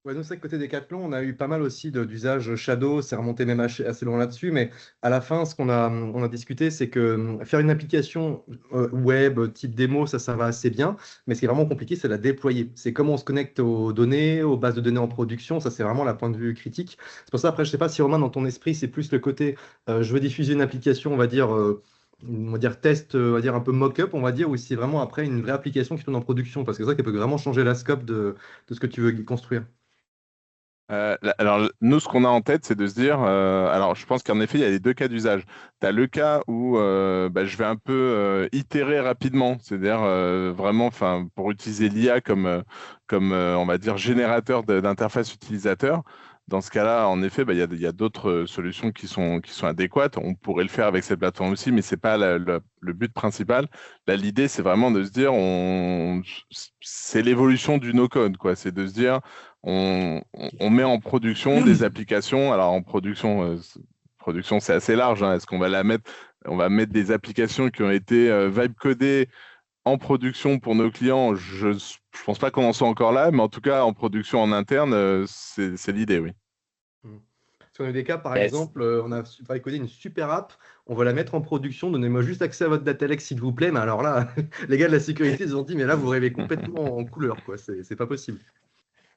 Ouais, nous, c'est vrai que côté Decathlon, on a eu pas mal aussi d'usages Shadow, c'est remonté même assez loin là-dessus, mais à la fin, ce on a discuté, c'est que faire une application web type démo, ça va assez bien, mais ce qui est vraiment compliqué, c'est la déployer. C'est comment on se connecte aux données, aux bases de données en production, ça c'est vraiment la point de vue critique. C'est pour ça, après, je sais pas si Romain, dans ton esprit, c'est plus le côté, je veux diffuser une application, on va dire test, on va dire un peu mock-up, on va dire, ou si c'est vraiment après une vraie application qui tourne en production, parce que c'est ça qui peut vraiment changer la scope de ce que tu veux construire. Alors, nous, ce qu'on a en tête, c'est de se dire, alors je pense qu'en effet, il y a les deux cas d'usage. Tu as le cas où je vais un peu itérer rapidement, c'est-à-dire vraiment, pour utiliser l'IA comme on va dire, générateur d'interface utilisateur. Dans ce cas-là, en effet, il y a d'autres solutions qui sont adéquates. On pourrait le faire avec cette plateforme aussi, mais ce n'est pas le but principal. Là, l'idée, c'est vraiment de se dire, c'est l'évolution du no-code, quoi. C'est de se dire, on met en production des applications. Alors en production, c'est assez large, hein. Est-ce qu'on va on va mettre des applications qui ont été vibe codées en production pour nos clients? Je pense pas qu'on en soit encore là, mais en tout cas en production en interne, c'est l'idée, oui. Parce qu'on a eu des cas, par Yes. exemple, on a vibe codé une super app, on va la mettre en production, donnez-moi juste accès à votre data lake s'il vous plaît, mais alors là, les gars de la sécurité, ils ont dit, mais là, vous rêvez complètement en couleur, quoi, c'est pas possible.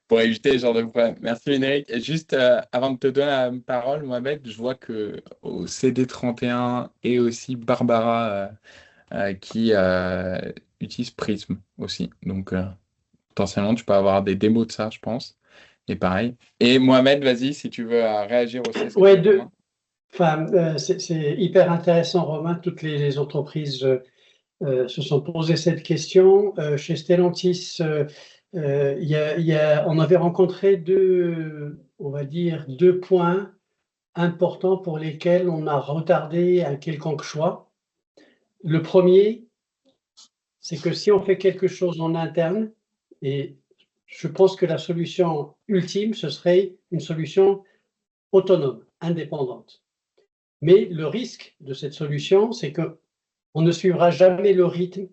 Pour éviter ce genre de problème. Merci Médéric. Et juste avant de te donner la parole, Mohamed, je vois que au CD31 et aussi Barbara qui utilise Prism aussi. Donc potentiellement, tu peux avoir des démos de ça, je pense. Et pareil. Et Mohamed, vas-y, si tu veux réagir aussi à ce que Ouais, tu dis, Romain. Enfin, c'est hyper intéressant, Romain. Toutes les entreprises se sont posées cette question. Chez Stellantis, on avait rencontré on va dire, deux points importants pour lesquels on a retardé un quelconque choix. Le premier, c'est que si on fait quelque chose en interne, et je pense que la solution ultime, ce serait une solution autonome, indépendante. Mais le risque de cette solution, c'est qu'on ne suivra jamais le rythme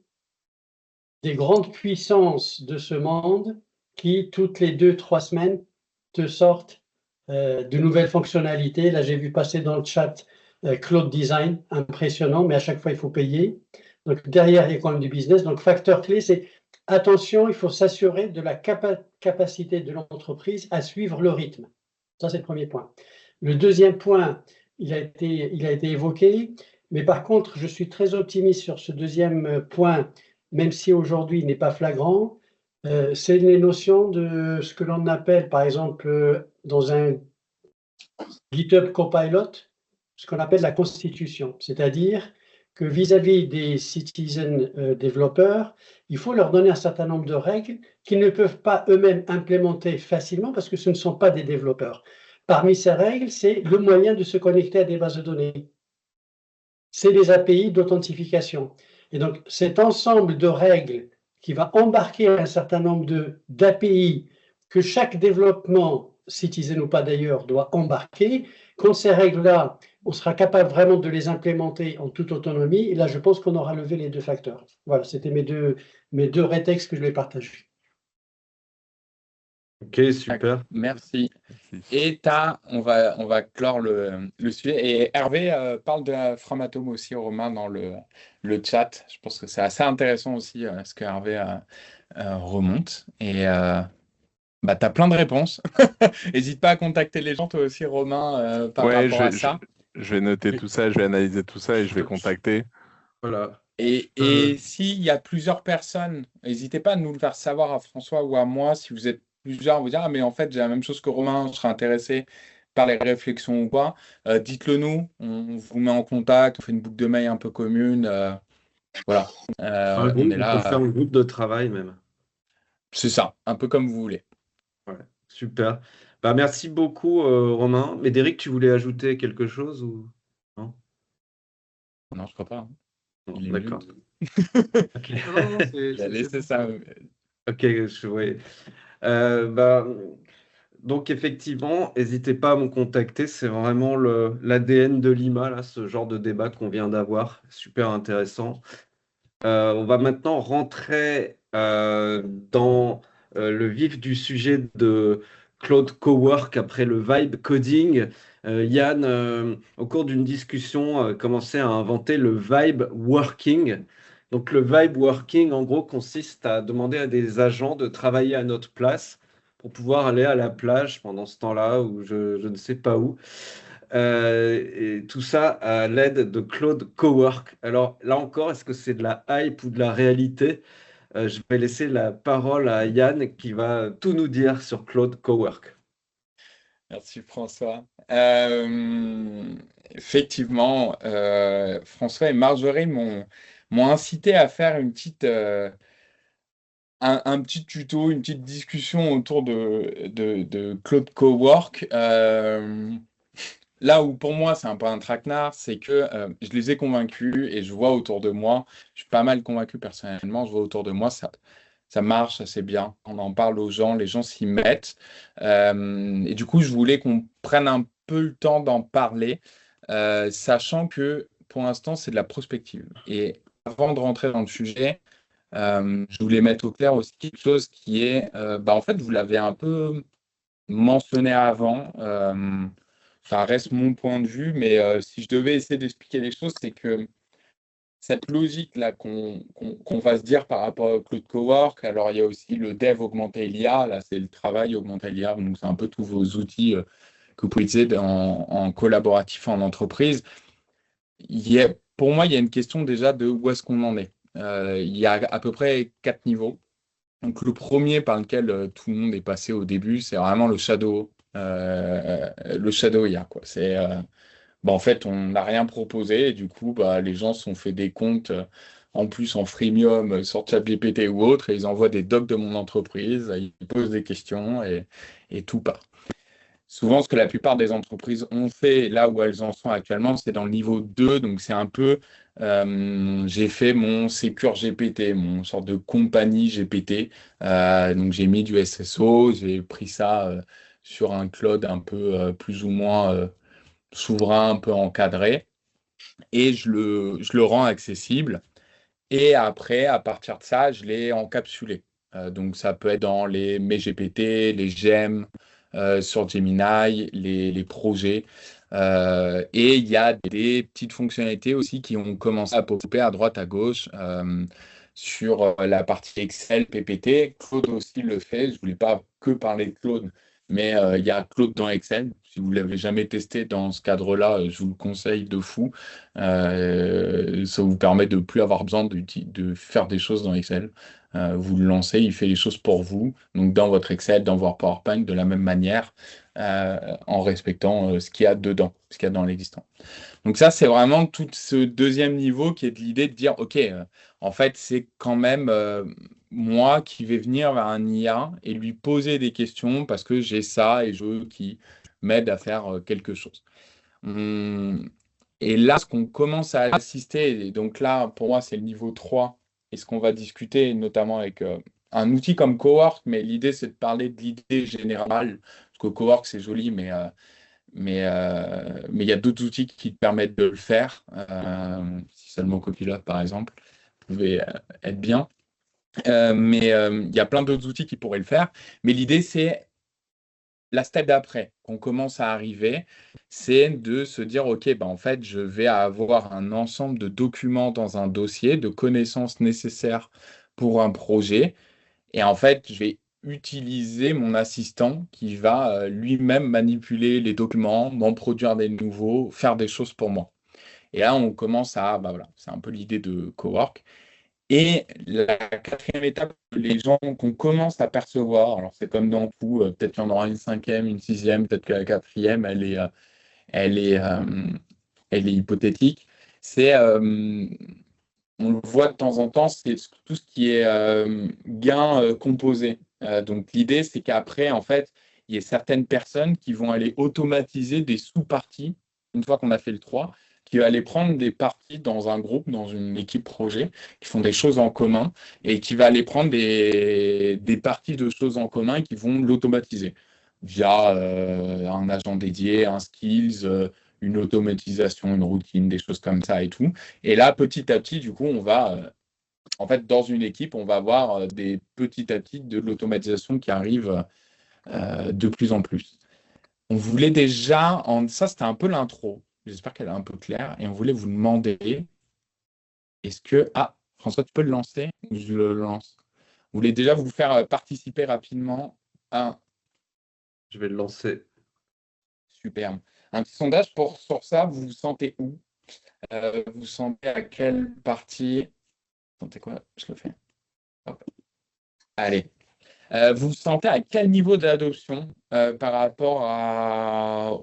des grandes puissances de ce monde qui, toutes les 2-3 semaines, te sortent de nouvelles fonctionnalités. Là, j'ai vu passer dans le chat Cloud Design, impressionnant, mais à chaque fois, il faut payer. Donc, derrière, il y a quand même du business. Donc, facteur clé, c'est attention, il faut s'assurer de la capacité de l'entreprise à suivre le rythme. Ça, c'est le premier point. Le deuxième point, il a été évoqué, mais par contre, je suis très optimiste sur ce deuxième point, même si aujourd'hui il n'est pas flagrant, c'est les notions de ce que l'on appelle, par exemple, dans un GitHub Copilot, ce qu'on appelle la constitution, c'est-à-dire que vis-à-vis des citizen développeurs, il faut leur donner un certain nombre de règles qu'ils ne peuvent pas eux-mêmes implémenter facilement parce que ce ne sont pas des développeurs. Parmi ces règles, c'est le moyen de se connecter à des bases de données. C'est les API d'authentification. Et donc, cet ensemble de règles qui va embarquer un certain nombre d'API que chaque développement, citizen ou pas d'ailleurs, doit embarquer, quand ces règles-là, on sera capable vraiment de les implémenter en toute autonomie, et là, je pense qu'on aura levé les deux facteurs. Voilà, c'était mes deux rétextes que je vais partager. Ok, super. Merci. Et on va clore le sujet. Et Hervé parle de Framatome aussi, Romain, dans le chat. Je pense que c'est assez intéressant aussi ce que Hervé remonte. Et tu as plein de réponses. N'hésite pas à contacter les gens, toi aussi, Romain, par rapport à ça. Je vais noter tout ça, je vais analyser tout ça et je vais contacter. Voilà. Et s'il y a plusieurs personnes, n'hésitez pas à nous le faire savoir à François ou à moi si vous êtes plusieurs, vous dire ah mais en fait j'ai la même chose que Romain, je serais intéressé par les réflexions ou quoi, dites-le nous, on vous met en contact, on fait une boucle de mail un peu commune, voilà. On est là. On peut faire un groupe de travail même. C'est ça, un peu comme vous voulez. Ouais, super. Merci beaucoup Romain. Médéric, tu voulais ajouter quelque chose ou non? Non, je crois pas. Non, Il est d'accord. Okay. Il a laissé ça. Ok, je vois. Donc effectivement, n'hésitez pas à me contacter, c'est vraiment l'ADN de Lima, là, ce genre de débat qu'on vient d'avoir, super intéressant. On va maintenant rentrer dans le vif du sujet de Claude Cowork après le vibe coding. Yann, au cours d'une discussion, commençait à inventer le vibe working. Donc le vibe working, en gros, consiste à demander à des agents de travailler à notre place pour pouvoir aller à la plage pendant ce temps-là ou je ne sais pas où. Et tout ça à l'aide de Claude Cowork. Alors là encore, est-ce que c'est de la hype ou de la réalité? Je vais laisser la parole à Yann qui va tout nous dire sur Claude Cowork. Merci François. Effectivement, François et Marjorie m'ont incité à faire un petit tuto, une petite discussion autour de Claude Cowork. Là où pour moi c'est un peu un traquenard, c'est que je les ai convaincus et je vois autour de moi, je suis pas mal convaincu personnellement, je vois autour de moi, ça marche assez bien. On en parle aux gens, les gens s'y mettent. Et du coup, je voulais qu'on prenne un peu le temps d'en parler, sachant que pour l'instant, c'est de la prospective. Et avant de rentrer dans le sujet, je voulais mettre au clair aussi quelque chose qui est, en fait, vous l'avez un peu mentionné avant. Ça reste mon point de vue, mais si je devais essayer d'expliquer les choses, c'est que cette logique-là qu'on va se dire par rapport au Claude Cowork, alors il y a aussi le dev augmenté l'IA, là c'est le travail augmenté l'IA, donc c'est un peu tous vos outils que vous pouvez utiliser en collaboratif en entreprise. Pour moi, il y a une question déjà de où est-ce qu'on en est. Il y a à peu près 4 niveaux. Donc le premier par lequel tout le monde est passé au début, c'est vraiment le shadow IA, quoi. C'est en fait, on n'a rien proposé et du coup, les gens se sont fait des comptes en plus en freemium sur ChatGPT ou autre et ils envoient des docs de mon entreprise, ils posent des questions et tout part. Souvent, ce que la plupart des entreprises ont fait, là où elles en sont actuellement, c'est dans le niveau 2. Donc, c'est un peu, j'ai fait mon Secure GPT, mon sorte de compagnie GPT. Donc, j'ai mis du SSO, j'ai pris ça sur un cloud un peu plus ou moins souverain, un peu encadré, et je le rends accessible. Et après, à partir de ça, je l'ai encapsulé. Donc, ça peut être dans mes GPT, les GEM, sur Gemini, les projets. Et il y a des petites fonctionnalités aussi qui ont commencé à popper à droite, à gauche, sur la partie Excel, PPT. Claude aussi le fait. Je ne voulais pas que parler de Claude, mais il y a Claude dans Excel. Si vous ne l'avez jamais testé dans ce cadre-là, je vous le conseille de fou. Ça vous permet de ne plus avoir besoin de faire des choses dans Excel. Vous le lancez, il fait les choses pour vous. Donc dans votre Excel, dans votre PowerPoint, de la même manière, en respectant ce qu'il y a dedans, ce qu'il y a dans l'existant. Donc ça, c'est vraiment tout ce deuxième niveau qui est de l'idée de dire, OK, en fait, c'est quand même moi qui vais venir vers un IA et lui poser des questions parce que j'ai ça et je veux qu'il m'aide à faire quelque chose. Et là, ce qu'on commence à assister, et donc là, pour moi, c'est le niveau 3, et ce qu'on va discuter notamment avec un outil comme Cowork, mais l'idée, c'est de parler de l'idée générale, parce que Cowork, c'est joli, mais il y a d'autres outils qui te permettent de le faire. Si seulement Copilot, par exemple, pouvait être bien. Mais il y a plein d'autres outils qui pourraient le faire. Mais l'idée, c'est la step d'après qu'on commence à arriver, c'est de se dire, OK, en fait, je vais avoir un ensemble de documents dans un dossier, de connaissances nécessaires pour un projet. Et en fait, je vais utiliser mon assistant qui va lui-même manipuler les documents, m'en produire des nouveaux, faire des choses pour moi. Et là, on commence à, voilà, c'est un peu l'idée de Cowork. Et la quatrième étape, les gens qu'on commence à percevoir, alors c'est comme dans tout, peut-être qu'il y en aura une cinquième, une sixième, peut-être que la quatrième, elle est hypothétique. C'est, on le voit de temps en temps, c'est tout ce qui est gain composé. Donc l'idée, c'est qu'après, en fait, il y a certaines personnes qui vont aller automatiser des sous-parties, une fois qu'on a fait le 3, qui vont aller prendre des parties dans un groupe, dans une équipe projet, qui font des choses en commun, et qui va aller prendre des parties de choses en commun et qui vont l'automatiser via un agent dédié, un skills, une automatisation, une routine, des choses comme ça et tout. Et là, petit à petit, du coup, on va, en fait, dans une équipe, on va avoir petit à petit de l'automatisation qui arrive de plus en plus. On voulait déjà, ça c'était un peu l'intro, j'espère qu'elle est un peu claire, et on voulait vous demander, est-ce que, François, tu peux le lancer ou je le lance? On voulait déjà vous faire participer rapidement à, Je vais le lancer. superbe, un petit sondage sur ça, vous vous sentez où? Vous sentez à quelle partie? Vous sentez quoi? Je le fais. Hop. Allez. Vous vous sentez à quel niveau d'adoption par rapport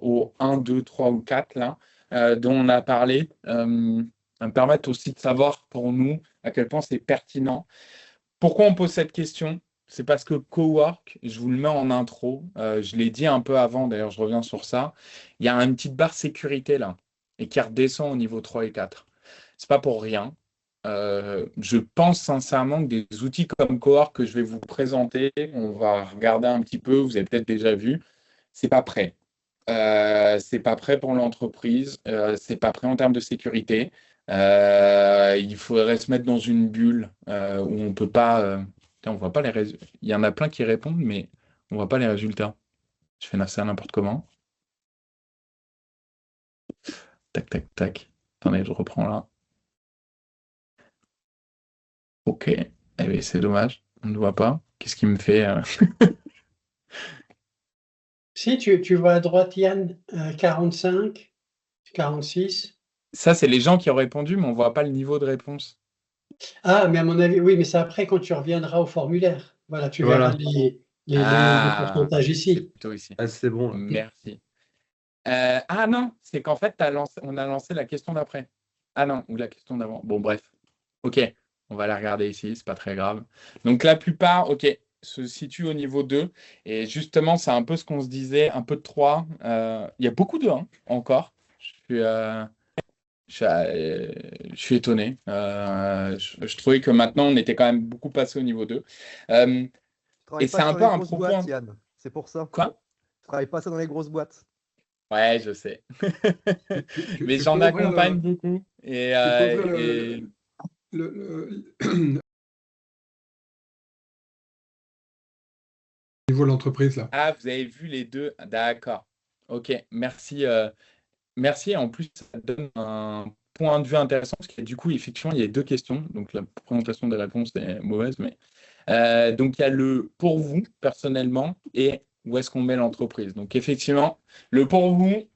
au 1, 2, 3 ou 4 là, dont on a parlé, me permettre aussi de savoir pour nous à quel point c'est pertinent. Pourquoi on pose cette question? C'est parce que Cowork, je vous le mets en intro, je l'ai dit un peu avant, d'ailleurs je reviens sur ça, il y a une petite barre sécurité là, et qui redescend au niveau 3 et 4. C'est pas pour rien. Je pense sincèrement que des outils comme Cowork que je vais vous présenter, on va regarder un petit peu, vous avez peut-être déjà vu, c'est pas prêt. C'est pas prêt pour l'entreprise, c'est pas prêt en termes de sécurité. Il faudrait se mettre dans une bulle où on peut pas. On voit pas les résultats. Il y en a plein qui répondent, mais on voit pas les résultats. Je fais ça n'importe comment. Tac, tac, tac. Attendez, je reprends là. Ok. Eh bien, c'est dommage. On ne voit pas. Qu'est-ce qui me fait Si tu vois à droite, Yann, 45, 46. Ça, c'est les gens qui ont répondu, mais on ne voit pas le niveau de réponse. Ah, mais à mon avis, oui, mais c'est après quand tu reviendras au formulaire. Voilà, tu verras les pourcentages C'est ici. plutôt ici. Ah, c'est bon. Là. Merci. Non, c'est qu'en fait, on a lancé la question d'après. Ah non, ou la question d'avant. Bon, bref. Ok, on va la regarder ici, c'est pas très grave. Donc la plupart, ok, se situent au niveau 2. Et justement, c'est un peu ce qu'on se disait, un peu de 3. Il y a beaucoup de 1 encore. Je suis étonné. Je trouvais que maintenant, on était quand même beaucoup passé au niveau 2. Et c'est un peu un propos. Yann. C'est pour ça. Quoi? Tu travailles pas ça dans les grosses boîtes. Ouais, je sais. Mais j'en accompagne beaucoup. Et, niveau de l'entreprise là. Ah, vous avez vu les deux. D'accord. Ok, merci. Merci. En plus, ça donne un point de vue intéressant parce que du coup, effectivement, il y a 2 questions. Donc, la présentation des réponses est mauvaise, mais donc il y a le pour vous personnellement et où est-ce qu'on met l'entreprise. Donc, effectivement, le pour vous,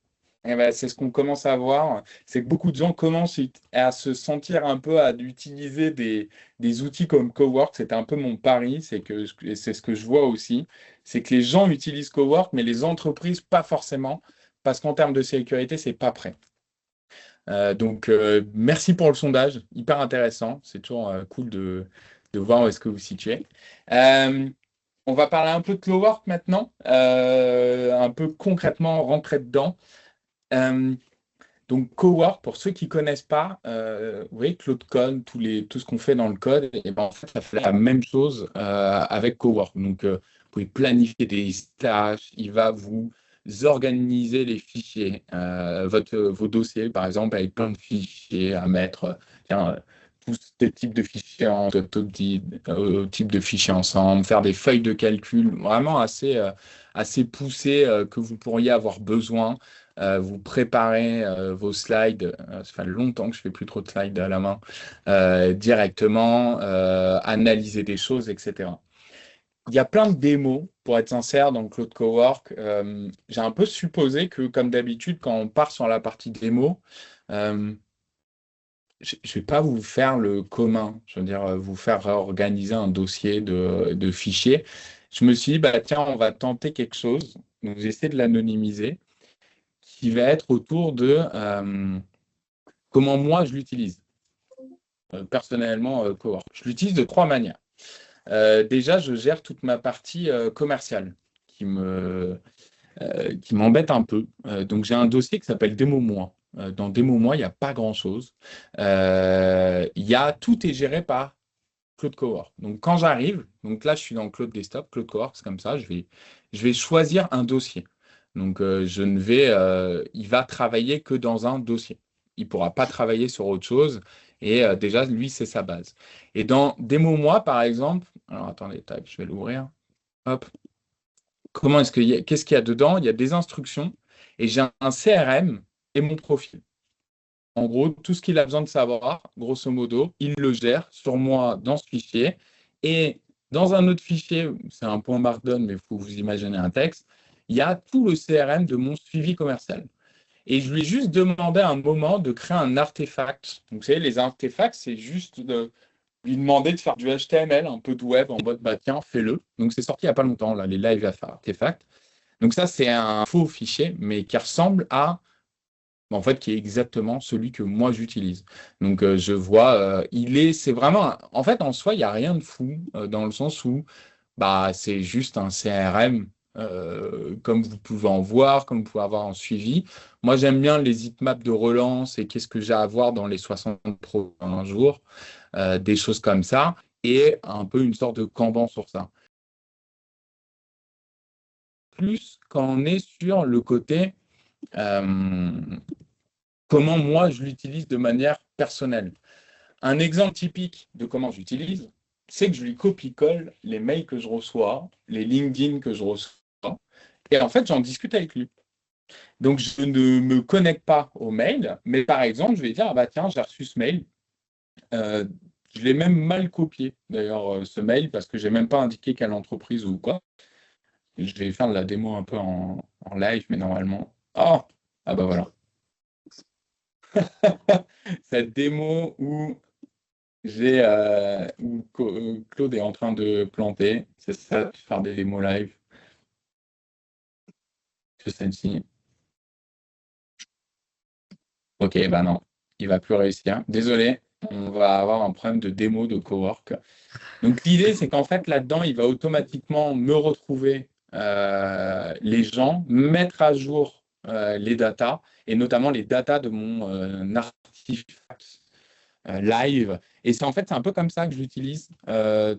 eh ben, c'est ce qu'on commence à voir. C'est que beaucoup de gens commencent à se sentir un peu à utiliser des outils comme Cowork. C'était un peu mon pari, et c'est ce que je vois aussi. C'est que les gens utilisent Cowork, mais les entreprises, pas forcément, parce qu'en termes de sécurité, c'est pas prêt. Donc, merci pour le sondage, hyper intéressant. C'est toujours cool de voir où est-ce que vous situez. On va parler un peu de Cowork maintenant, un peu concrètement rentrer dedans. Donc, Cowork, pour ceux qui ne connaissent pas, vous voyez, Cloud Code, tout ce qu'on fait dans le code, et ben, en fait, ça fait la même chose avec Cowork. Donc, vous pouvez planifier des tâches, il va vous organiser les fichiers, vos dossiers, par exemple, avec plein de fichiers à mettre. Tous ces types de fichiers type de fichiers ensemble, faire des feuilles de calcul vraiment assez poussées que vous pourriez avoir besoin. Vous préparez vos slides, ça fait longtemps que je ne fais plus trop de slides à la main, directement, analyser des choses, etc. Il y a plein de démos, pour être sincère, dans Cloud Cowork. J'ai un peu supposé que, comme d'habitude, quand on part sur la partie démo, je ne vais pas vous faire le commun, je veux dire, vous faire organiser un dossier de fichiers. Je me suis dit, bah, tiens, on va tenter quelque chose, donc j'essaie de l'anonymiser, qui va être autour de comment moi je l'utilise. Personnellement, Cowork. Je l'utilise de 3 manières. Déjà, je gère toute ma partie commerciale qui m'embête un peu. Donc, j'ai un dossier qui s'appelle Démo-moi. Dans Démo-moi, il n'y a pas grand-chose. Tout est géré par Cloud Cowork. Donc, quand j'arrive, donc là, je suis dans Cloud Desktop, Cloud Cowork, c'est comme ça, je vais choisir un dossier. Donc, il va travailler que dans un dossier. Il ne pourra pas travailler sur autre chose. Et déjà, lui, c'est sa base. Et dans Démo-moi, par exemple, alors attendez, tac, je vais l'ouvrir. Hop. qu'est-ce qu'il y a dedans? Il y a des instructions et j'ai un CRM et mon profil. En gros, tout ce qu'il a besoin de savoir, grosso modo, il le gère sur moi dans ce fichier. Et dans un autre fichier, c'est un point Markdown, mais il faut vous imaginer un texte, il y a tout le CRM de mon suivi commercial. Et je lui ai juste demandé à un moment de créer un artefact. Donc, vous savez, les artefacts, c'est juste de lui demander de faire du HTML, un peu de web, en mode, bah tiens, fais-le. Donc, c'est sorti il n'y a pas longtemps, là, les lives à faire artefact. Donc, ça, c'est un faux fichier, mais qui ressemble à en fait, qui est exactement celui que moi j'utilise. Donc, je vois, c'est vraiment, en fait, en soi, il n'y a rien de fou, dans le sens où, bah, c'est juste un CRM, comme vous pouvez en voir, comme vous pouvez avoir en suivi. Moi, j'aime bien les heatmaps de relance et qu'est-ce que j'ai à voir dans les 60 prochains jours, des choses comme ça, et un peu une sorte de Kanban sur ça. Plus quand on est sur le côté comment moi je l'utilise de manière personnelle. Un exemple typique de comment j'utilise, c'est que je lui copie-colle les mails que je reçois, les LinkedIn que je reçois, et en fait j'en discute avec lui. Donc je ne me connecte pas au mail, mais par exemple je vais dire, ah bah tiens, j'ai reçu ce mail. Je l'ai même mal copié, d'ailleurs, ce mail, parce que je n'ai même pas indiqué quelle entreprise ou quoi. Je vais faire de la démo un peu en live, mais normalement. Ah bah voilà. Cette démo où Claude est en train de planter, c'est ça, faire des démos live. C'est celle-ci. Ok, bah non, il va plus réussir. Désolé, on va avoir un problème de démo de cowork. Donc l'idée, c'est qu'en fait, là-dedans, il va automatiquement me retrouver les gens, mettre à jour les datas, et notamment les datas de mon artefact live. Et c'est un peu comme ça que je l'utilise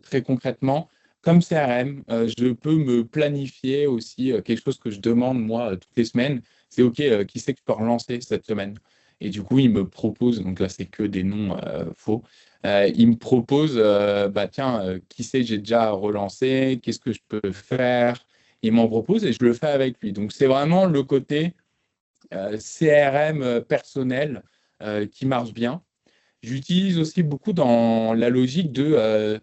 très concrètement. Comme CRM, je peux me planifier aussi quelque chose que je demande moi toutes les semaines. C'est OK, qui c'est que je peux relancer cette semaine? Et du coup, il me propose, donc là, c'est que des noms faux. Il me propose, bah tiens, qui c'est que j'ai déjà relancé? Qu'est-ce que je peux faire? Il m'en propose et je le fais avec lui. Donc, c'est vraiment le côté CRM personnel qui marche bien. J'utilise aussi beaucoup dans la logique de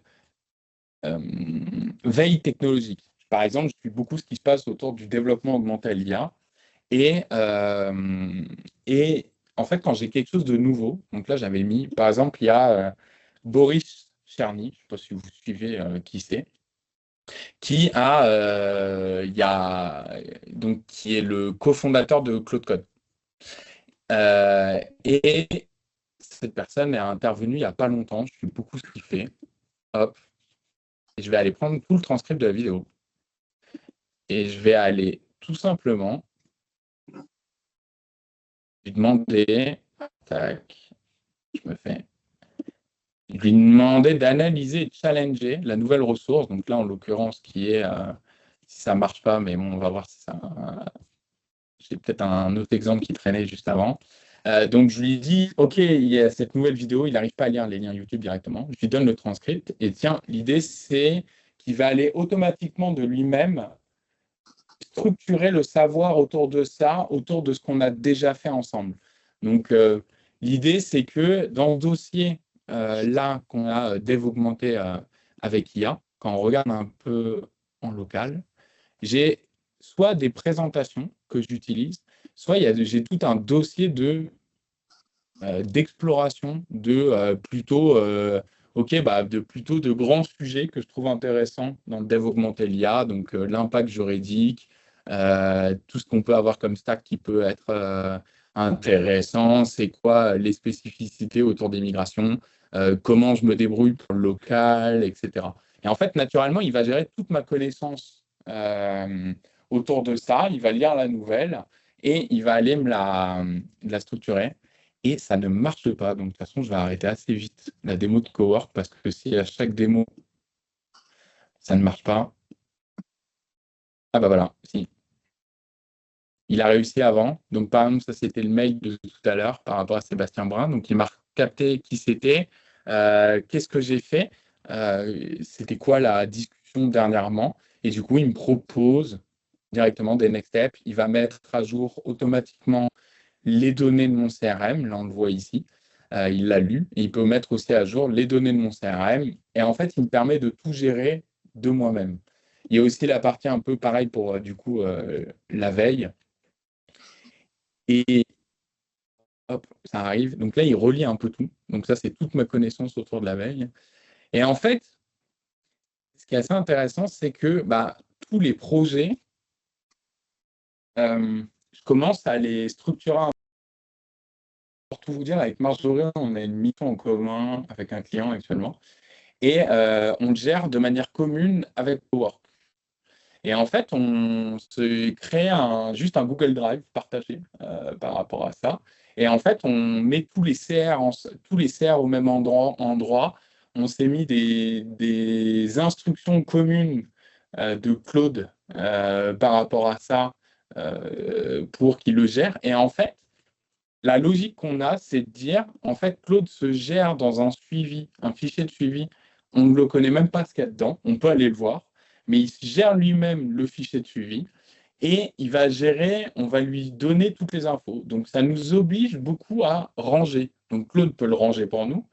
veille technologique. Par exemple, je suis beaucoup ce qui se passe autour du développement augmenté à l'IA. Et en fait, quand j'ai quelque chose de nouveau, donc là, j'avais mis, par exemple, il y a Boris Cherny, je ne sais pas si vous suivez qui c'est, qui qui est le cofondateur de Claude Code. Et cette personne est intervenue il n'y a pas longtemps, je suis beaucoup ce qu'il fait. Hop, et je vais aller prendre tout le transcript de la vidéo. Et je vais aller tout simplement lui demander, tac, lui demander d'analyser et de challenger la nouvelle ressource. Donc là, en l'occurrence, qui est, si ça ne marche pas, mais bon, on va voir si ça. J'ai peut-être un autre exemple qui traînait juste avant. Donc, je lui dis, OK, il y a cette nouvelle vidéo, il n'arrive pas à lire les liens YouTube directement. Je lui donne le transcript. Et tiens, l'idée, c'est qu'il va aller automatiquement de lui-même structurer le savoir autour de ça, autour de ce qu'on a déjà fait ensemble. Donc, l'idée, c'est que dans le dossier là qu'on a dev augmenté avec IA, quand on regarde un peu en local, j'ai soit des présentations que j'utilise, soit j'ai tout un dossier d'exploration de plutôt plutôt de grands sujets que je trouve intéressants dans le dev augmenté l'IA, donc l'impact juridique, tout ce qu'on peut avoir comme stack qui peut être intéressant, c'est quoi les spécificités autour des migrations, comment je me débrouille pour le local, etc. Et en fait, naturellement, il va gérer toute ma connaissance autour de ça, il va lire la nouvelle et il va aller me la structurer. Et ça ne marche pas. Donc, de toute façon, je vais arrêter assez vite la démo de Cowork parce que si à chaque démo, ça ne marche pas. Ah bah voilà, si. Il a réussi avant. Donc, par exemple, ça, c'était le mail de tout à l'heure par rapport à Sébastien Brun. Donc, il m'a capté qui c'était. Qu'est-ce que j'ai fait? C'était quoi la discussion dernièrement? Et du coup, il me propose directement des next steps. Il va mettre à jour automatiquement les données de mon CRM. Là, on le voit ici. Il l'a lu. Et il peut mettre aussi à jour les données de mon CRM. Et en fait, il me permet de tout gérer de moi-même. Il y a aussi la partie un peu pareil pour du coup la veille. Et hop, ça arrive. Donc là, il relie un peu tout. Donc ça, c'est toute ma connaissance autour de la veille. Et en fait, ce qui est assez intéressant, c'est que tous les projets, je commence à les structurer. Pour tout vous dire, avec Marjorie, on a une mission en commun avec un client actuellement. Et on le gère de manière commune avec Cowork. Et en fait, on se crée juste un Google Drive partagé par rapport à ça. Et en fait, on met tous les CR au même endroit. On s'est mis des instructions communes de Claude par rapport à ça pour qu'il le gère. Et en fait, la logique qu'on a, c'est de dire, en fait, Claude se gère dans un fichier de suivi. On ne le connaît même pas ce qu'il y a dedans. On peut aller le voir, mais il gère lui-même le fichier de suivi et il va gérer, on va lui donner toutes les infos. Donc, ça nous oblige beaucoup à ranger. Donc, Claude peut le ranger pour nous,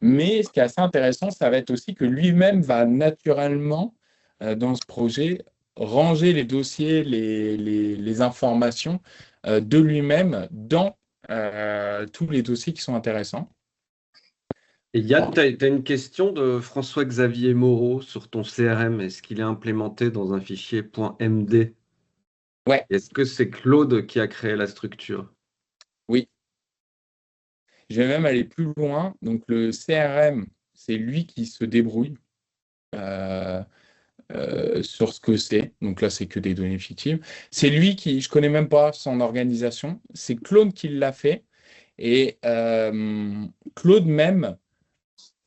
mais ce qui est assez intéressant, ça va être aussi que lui-même va naturellement, dans ce projet, ranger les dossiers, les informations de lui-même dans tous les dossiers qui sont intéressants. Et Yann, tu as une question de François-Xavier Moreau sur ton CRM. Est-ce qu'il est implémenté dans un fichier .md? Ouais. Est-ce que c'est Claude qui a créé la structure? Oui. Je vais même aller plus loin. Donc, le CRM, c'est lui qui se débrouille sur ce que c'est. Donc là, c'est que des données fictives. C'est lui qui, je connais même pas son organisation. C'est Claude qui l'a fait. Et Claude même,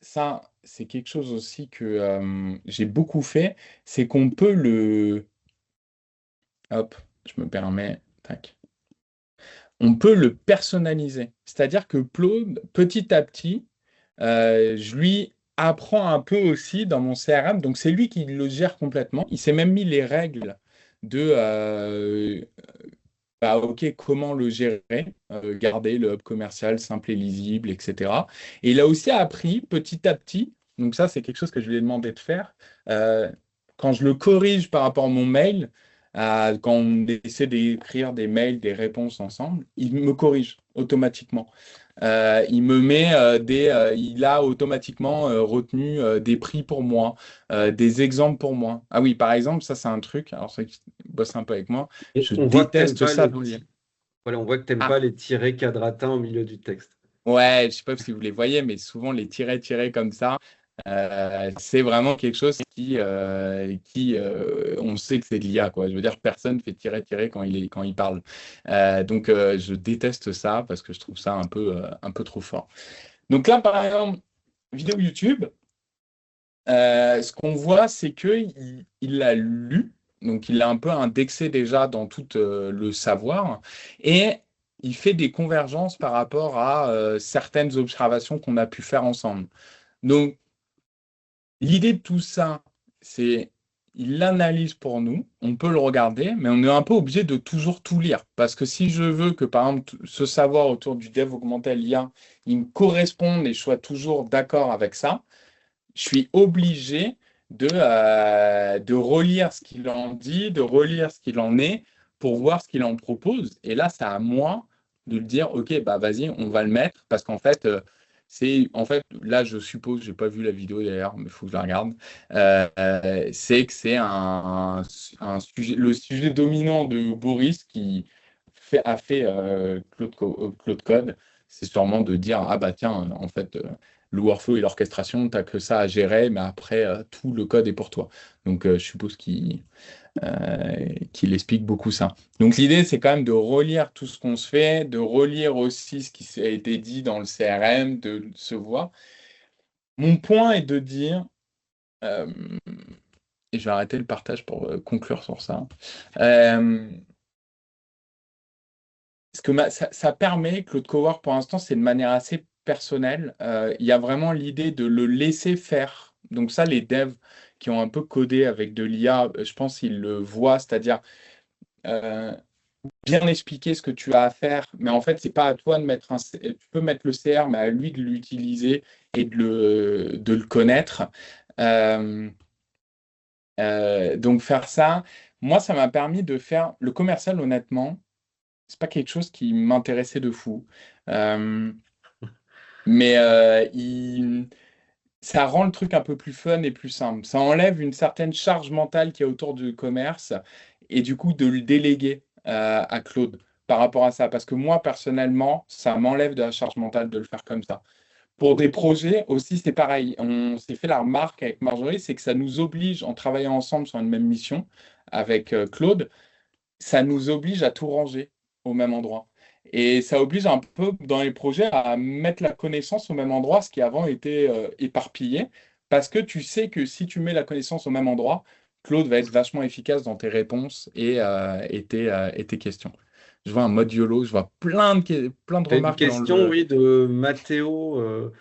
ça, c'est quelque chose aussi que j'ai beaucoup fait, c'est qu'on peut le... Hop, je me permets, tac. On peut le personnaliser. C'est-à-dire que Claude, petit à petit, je lui apprends un peu aussi dans mon CRM. Donc, c'est lui qui le gère complètement. Il s'est même mis les règles de OK, comment le gérer, garder le hub commercial simple et lisible, etc. Et il a aussi appris petit à petit, donc ça, c'est quelque chose que je lui ai demandé de faire, quand je le corrige par rapport à mon mail, quand on essaie d'écrire des mails, des réponses ensemble, il me corrige automatiquement. Il me met il a automatiquement retenu des prix pour moi, des exemples pour moi. Ah oui, par exemple, ça c'est un truc, alors ceux qui bossent un peu avec moi, je On voit que t'aimes déteste pas ça les dans le lien. Voilà, on voit que tu n'aimes pas les tirets quadratins au milieu du texte. Ouais, je ne sais pas si vous les voyez, mais souvent les tirets comme ça, c'est vraiment quelque chose qui on sait que c'est de l'IA, quoi. Je veux dire, personne fait tirer quand il parle. Donc, je déteste ça parce que je trouve ça un peu trop fort. Donc là, par exemple, vidéo YouTube, ce qu'on voit, c'est qu'il l'a lu, donc il l'a un peu indexé déjà dans tout le savoir, et il fait des convergences par rapport à certaines observations qu'on a pu faire ensemble. Donc, l'idée de tout ça, c'est il l'analyse pour nous, on peut le regarder, mais on est un peu obligé de toujours tout lire. Parce que si je veux que, par exemple, ce savoir autour du dev augmenté l'IA, il me corresponde et je sois toujours d'accord avec ça, je suis obligé de relire ce qu'il en dit, de relire ce qu'il en est, pour voir ce qu'il en propose. Et là, c'est à moi de le dire, OK, bah vas-y, on va le mettre, parce qu'en fait, là, je suppose, j'ai pas vu la vidéo d'ailleurs, mais il faut que je la regarde, c'est que c'est sujet, le sujet dominant de Boris qui a fait Claude Code, c'est sûrement de dire, ah bah tiens, en fait, le workflow et l'orchestration, tu n'as que ça à gérer, mais après, tout le code est pour toi. Donc, je suppose qu'il explique beaucoup ça. Donc, l'idée, c'est quand même de relire tout ce qu'on se fait, de relire aussi ce qui a été dit dans le CRM, de se voir. Mon point est de dire, et je vais arrêter le partage pour conclure sur ça, ce que ça permet, Claude Cowork, pour l'instant, c'est de manière assez personnelle. Il y a vraiment l'idée de le laisser faire. Donc ça, les devs qui ont un peu codé avec de l'IA, je pense qu'ils le voient, c'est-à-dire bien expliquer ce que tu as à faire, mais en fait, c'est pas à toi de mettre tu peux mettre le CR, mais à lui de l'utiliser et de le connaître. Donc faire ça, moi, ça m'a permis de faire le commercial, honnêtement, c'est pas quelque chose qui m'intéressait de fou. Mais ça rend le truc un peu plus fun et plus simple. Ça enlève une certaine charge mentale qu'il y a autour du commerce et du coup de le déléguer à Claude par rapport à ça. Parce que moi, personnellement, ça m'enlève de la charge mentale de le faire comme ça. Pour des projets aussi, c'est pareil. On s'est fait la remarque avec Marjorie, c'est que ça nous oblige, en travaillant ensemble sur une même mission avec Claude, ça nous oblige à tout ranger au même endroit. Et ça oblige un peu dans les projets à mettre la connaissance au même endroit, ce qui avant était éparpillé, parce que tu sais que si tu mets la connaissance au même endroit, Claude va être vachement efficace dans tes réponses et tes questions. Je vois un mode YOLO, je vois plein de T'as une remarques dans question, le... oui, de Mathéo,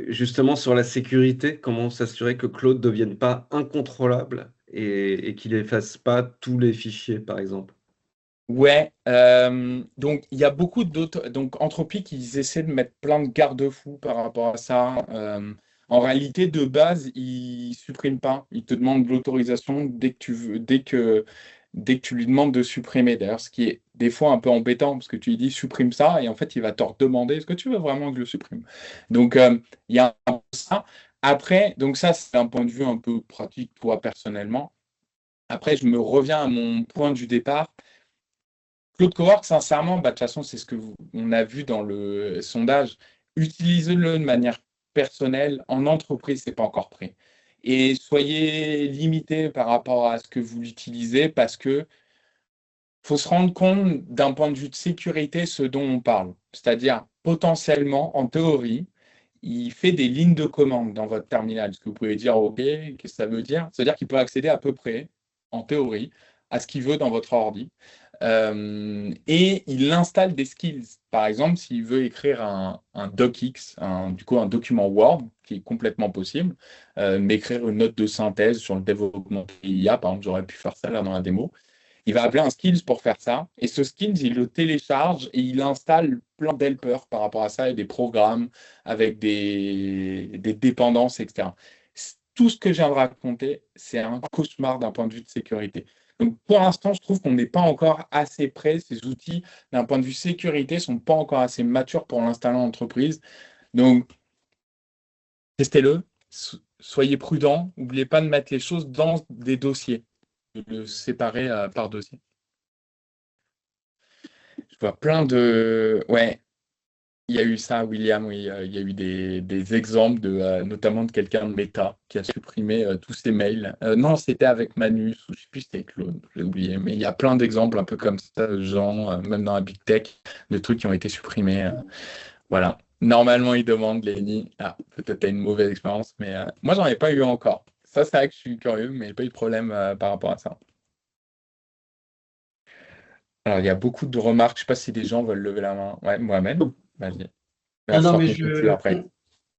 justement sur la sécurité, comment s'assurer que Claude ne devienne pas incontrôlable et qu'il efface pas tous les fichiers, par exemple. Ouais, donc il y a beaucoup d'autres. Donc Anthropic, ils essaient de mettre plein de garde-fous par rapport à ça. En réalité, de base, ils suppriment pas. Ils te demandent l'autorisation dès que tu veux, dès que tu lui demandes de supprimer. D'ailleurs, ce qui est des fois un peu embêtant parce que tu lui dis supprime ça et en fait, il va te redemander est-ce que tu veux vraiment que je le supprime? Donc il y a un peu ça. Après, donc ça, c'est un point de vue un peu pratique, toi personnellement. Après, je me reviens à mon point du départ. Claude Cowork, sincèrement, de toute façon, c'est ce on a vu dans le sondage. Utilisez-le de manière personnelle. En entreprise, c'est pas encore prêt. Et soyez limité par rapport à ce que vous l'utilisez parce que faut se rendre compte d'un point de vue de sécurité ce dont on parle. C'est-à-dire, potentiellement, en théorie, il fait des lignes de commande dans votre terminal. Ce que vous pouvez dire, OK, qu'est-ce que ça veut dire? Ça veut dire qu'il peut accéder à peu près, en théorie, à ce qu'il veut dans votre ordi. Et il installe des skills. Par exemple, s'il veut écrire un docx, du coup un document Word, qui est complètement possible, m'écrire une note de synthèse sur le développement IA, par exemple, j'aurais pu faire ça là dans la démo. Il va appeler un skills pour faire ça. Et ce skills, il le télécharge et il installe plein d'helpers par rapport à ça et des programmes avec des dépendances, etc. Tout ce que je viens de raconter, c'est un cauchemar d'un point de vue de sécurité. Donc, pour l'instant, je trouve qu'on n'est pas encore assez prêt. Ces outils, d'un point de vue sécurité, ne sont pas encore assez matures pour l'installer en entreprise. Donc, testez-le. Soyez prudents. N'oubliez pas de mettre les choses dans des dossiers, de le séparer par dossier. Je vois plein de... Ouais, il y a eu ça, William, oui. Il y a eu des exemples, notamment de quelqu'un de Meta qui a supprimé tous ses mails. Non, c'était avec Manus, ou je ne sais plus si c'était Claude, j'ai oublié. Mais il y a plein d'exemples un peu comme ça, de gens, même dans la Big Tech, de trucs qui ont été supprimés. Voilà. Normalement, ils demandent, Lenny. Ah, peut-être tu as une mauvaise expérience, mais moi, j'en ai pas eu encore. Ça, c'est vrai que je suis curieux, mais il n'y a pas eu de problème par rapport à ça. Alors, il y a beaucoup de remarques. Je ne sais pas si des gens veulent lever la main. Ouais, Mohamed, vas-y. Ah non, mais Après.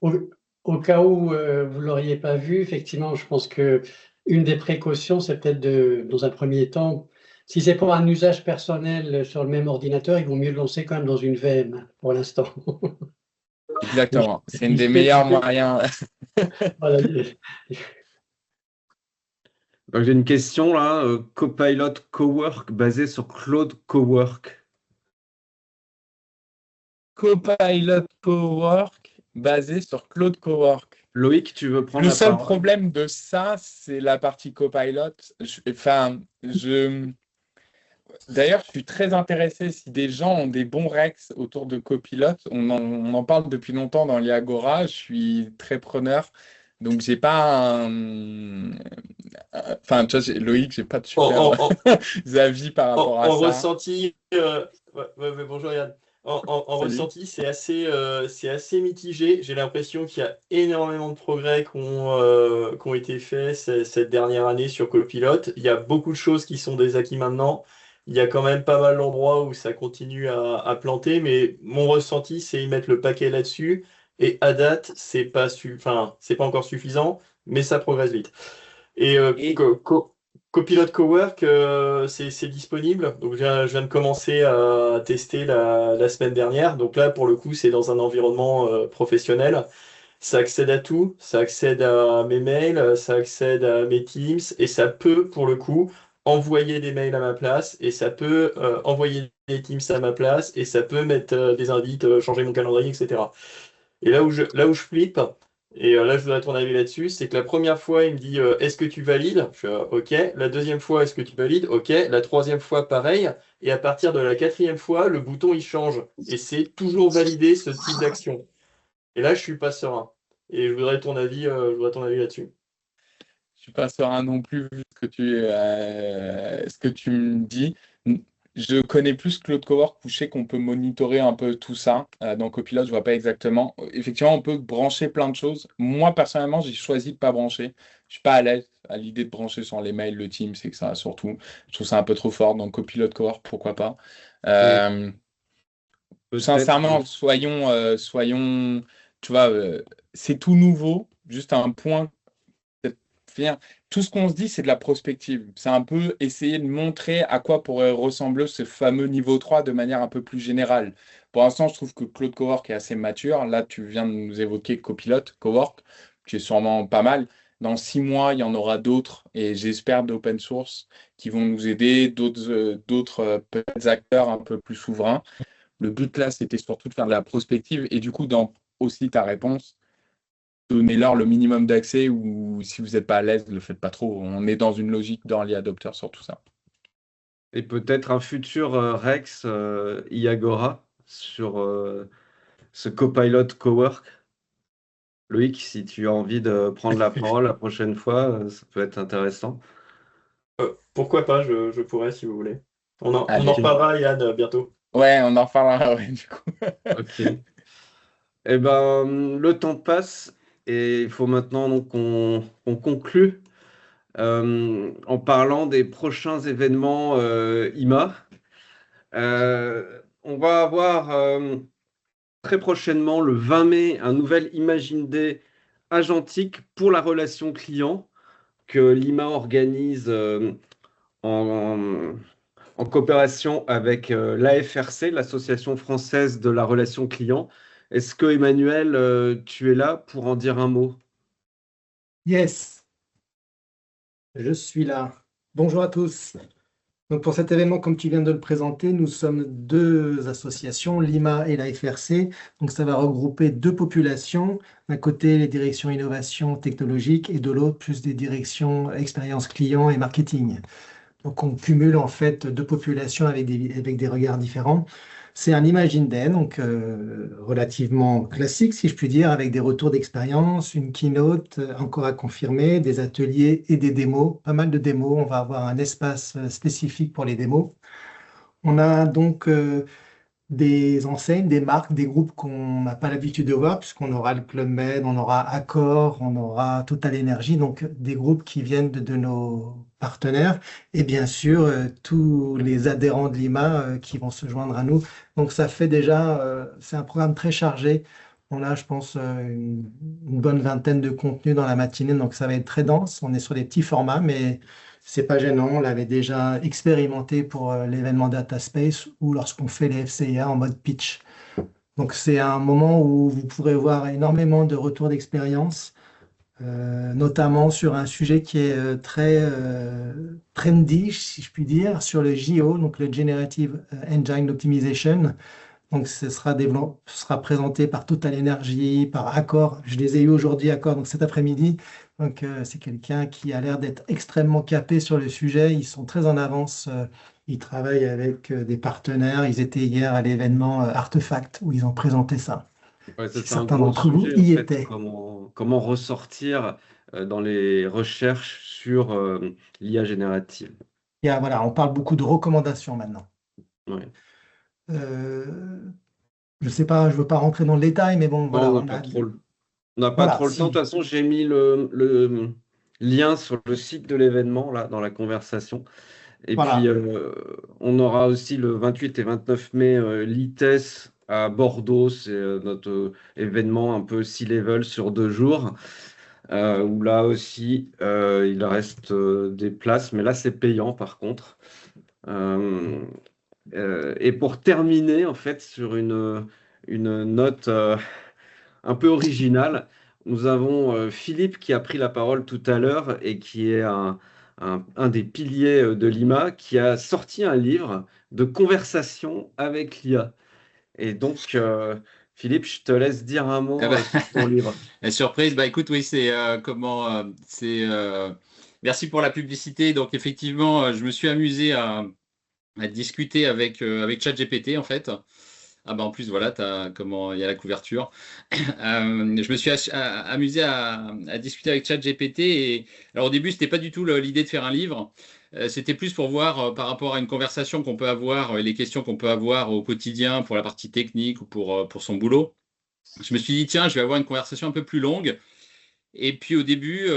Au cas où vous ne l'auriez pas vu, effectivement, je pense que une des précautions, c'est peut-être dans un premier temps, si c'est pour un usage personnel sur le même ordinateur, il vaut mieux le lancer quand même dans une VM pour l'instant. Exactement. C'est une des meilleurs moyens. Voilà. Donc, j'ai une question là. Copilot Cowork basé sur Claude Cowork. Copilot Cowork basé sur Claude Cowork. Loïc, tu veux prendre Le la seul parole? problème de ça, c'est la partie Copilot. D'ailleurs, je suis très intéressé si des gens ont des bons rex autour de Copilot. On en parle depuis longtemps dans l'Iagora. Je suis très preneur. Donc, j'ai pas Enfin, tu vois, Loïc, j'ai pas de super avis par rapport à ça. Ressenti, bonjour Yann. En ressenti, c'est assez mitigé. J'ai l'impression qu'il y a énormément de progrès qui ont été faits cette dernière année sur Copilot. Il y a beaucoup de choses qui sont des acquis maintenant. Il y a quand même pas mal d'endroits où ça continue à planter, mais mon ressenti, c'est ils mettent le paquet là-dessus. Et à date, c'est pas encore suffisant, mais ça progresse vite. Copilot Cowork, c'est disponible. Donc, je viens de commencer à tester la semaine dernière. Donc là, pour le coup, c'est dans un environnement professionnel. Ça accède à tout. Ça accède à mes mails, ça accède à mes Teams et ça peut, pour le coup, envoyer des mails à ma place et ça peut envoyer des Teams à ma place et ça peut mettre des invites, changer mon calendrier, etc. Et là où je flippe, et là je voudrais ton avis là-dessus, c'est que la première fois, il me dit est-ce que tu valides? Je fais OK. La deuxième fois, est-ce que tu valides? OK. La troisième fois, pareil. Et à partir de la quatrième fois, le bouton il change. Et c'est toujours valider ce type d'action. Et là, je suis pas serein. Et je voudrais ton avis là-dessus. Je suis pas serein non plus vu ce que tu me dis. Je connais plus Claude Cowork où je sais qu'on peut monitorer un peu tout ça. Dans Copilot, je vois pas exactement. Effectivement, on peut brancher plein de choses. Moi, personnellement, j'ai choisi de pas brancher. Je suis pas à l'aise à l'idée de brancher sur les mails, le Teams, c'est que ça, surtout. Je trouve ça un peu trop fort. Donc Copilot Cowork, pourquoi pas. Et Euh, peut-être, Sincèrement, soyons, tu vois, c'est tout nouveau. Juste un point Bien, tout ce qu'on se dit, c'est de la prospective. C'est un peu essayer de montrer à quoi pourrait ressembler ce fameux niveau 3 de manière un peu plus générale. Pour l'instant, je trouve que Claude Cowork est assez mature. Là, tu viens de nous évoquer Copilot, Cowork, qui est sûrement pas mal. Dans 6 mois, il y en aura d'autres et j'espère d'open source qui vont nous aider, d'autres peut-être acteurs un peu plus souverains. Le but là, c'était surtout de faire de la prospective et du coup, dans aussi ta réponse, donnez-leur le minimum d'accès ou si vous n'êtes pas à l'aise, ne le faites pas trop. On est dans une logique d'early adopter sur tout ça. et peut-être un futur Rex Iagora sur ce Copilot Cowork. Loïc, si tu as envie de prendre la parole la prochaine fois, ça peut être intéressant. Pourquoi pas, je pourrais si vous voulez. On en Allez. reparlera, Yann, bientôt. Ouais, on en reparlera, ouais, du coup. Ok. Eh ben, le temps passe et il faut maintenant donc qu'on conclue en parlant des prochains événements IMA. On va avoir très prochainement, le 20 mai, un nouvel Imagine Day agentique pour la relation client que l'IMA organise en, en coopération avec l'AFRC, l'Association française de la relation client. Est-ce que Emmanuel, tu es là pour en dire un mot? Yes, je suis là. Bonjour à tous. Donc pour cet événement, comme tu viens de le présenter, nous sommes deux associations, l'IMA et la FRC. Donc ça va regrouper deux populations. D'un côté, les directions innovation technologique et de l'autre, plus des directions expérience client et marketing. Donc on cumule en fait deux populations avec des regards différents. C'est un Imagine Day, donc relativement classique, si je puis dire, avec des retours d'expérience, une keynote encore à confirmer, des ateliers et des démos, pas mal de démos. On va avoir un espace spécifique pour les démos. On a donc des enseignes, des marques, des groupes qu'on n'a pas l'habitude de voir, puisqu'on aura le Club Med, on aura Accor, on aura Total Energy, donc des groupes qui viennent de nos partenaires, et bien sûr tous les adhérents de l'IMA qui vont se joindre à nous. Donc ça fait déjà, c'est un programme très chargé. On a, je pense, une bonne vingtaine de contenus dans la matinée, donc ça va être très dense. On est sur des petits formats, mais c'est pas gênant, on l'avait déjà expérimenté pour l'événement Data Space ou lorsqu'on fait les FCIA en mode pitch. Donc c'est un moment où vous pourrez voir énormément de retours d'expérience, notamment sur un sujet qui est très trendy, si je puis dire, sur le JO, donc le Generative Engine Optimization. Donc ce sera présenté par Total Energy, par Accor. Je les ai eu aujourd'hui, Accor, donc cet après-midi. Donc c'est quelqu'un qui a l'air d'être extrêmement capé sur le sujet. Ils sont très en avance. Ils travaillent avec des partenaires. Ils étaient hier à l'événement Artefact où ils ont présenté ça. Ouais, ça, Si c'est un certains gros d'entre vous sujet, en y fait, étaient. comment ressortir dans les recherches sur l'IA générative. Et voilà, on parle beaucoup de recommandations maintenant. Ouais. Je ne sais pas, je ne veux pas rentrer dans le détail, mais bon, voilà, Non, on n'a pas voilà, trop le temps. De toute façon, j'ai mis le lien sur le site de l'événement, là, dans la conversation. Et puis, voilà. on aura aussi le 28 et 29 mai l'ITES à Bordeaux. C'est notre événement un peu C-level sur 2 jours. où là aussi, il reste des places, mais là, c'est payant par contre. Et pour terminer, en fait, sur une note un peu originale, nous avons Philippe qui a pris la parole tout à l'heure et qui est un des piliers de l'IMA, qui a sorti un livre de conversation avec l'IA. Et donc, Philippe, je te laisse dire un mot sur ton livre. La surprise, bah écoute, oui, merci pour la publicité. Donc effectivement, je me suis amusé à discuter avec ChatGPT en fait. Ah bah en plus voilà, il y a la couverture. Je me suis amusé à discuter avec ChatGPT et alors au début c'était pas du tout l'idée de faire un livre. C'était plus pour voir par rapport à une conversation qu'on peut avoir, les questions qu'on peut avoir au quotidien pour la partie technique ou pour son boulot. Je me suis dit tiens, je vais avoir une conversation un peu plus longue. Et puis au début,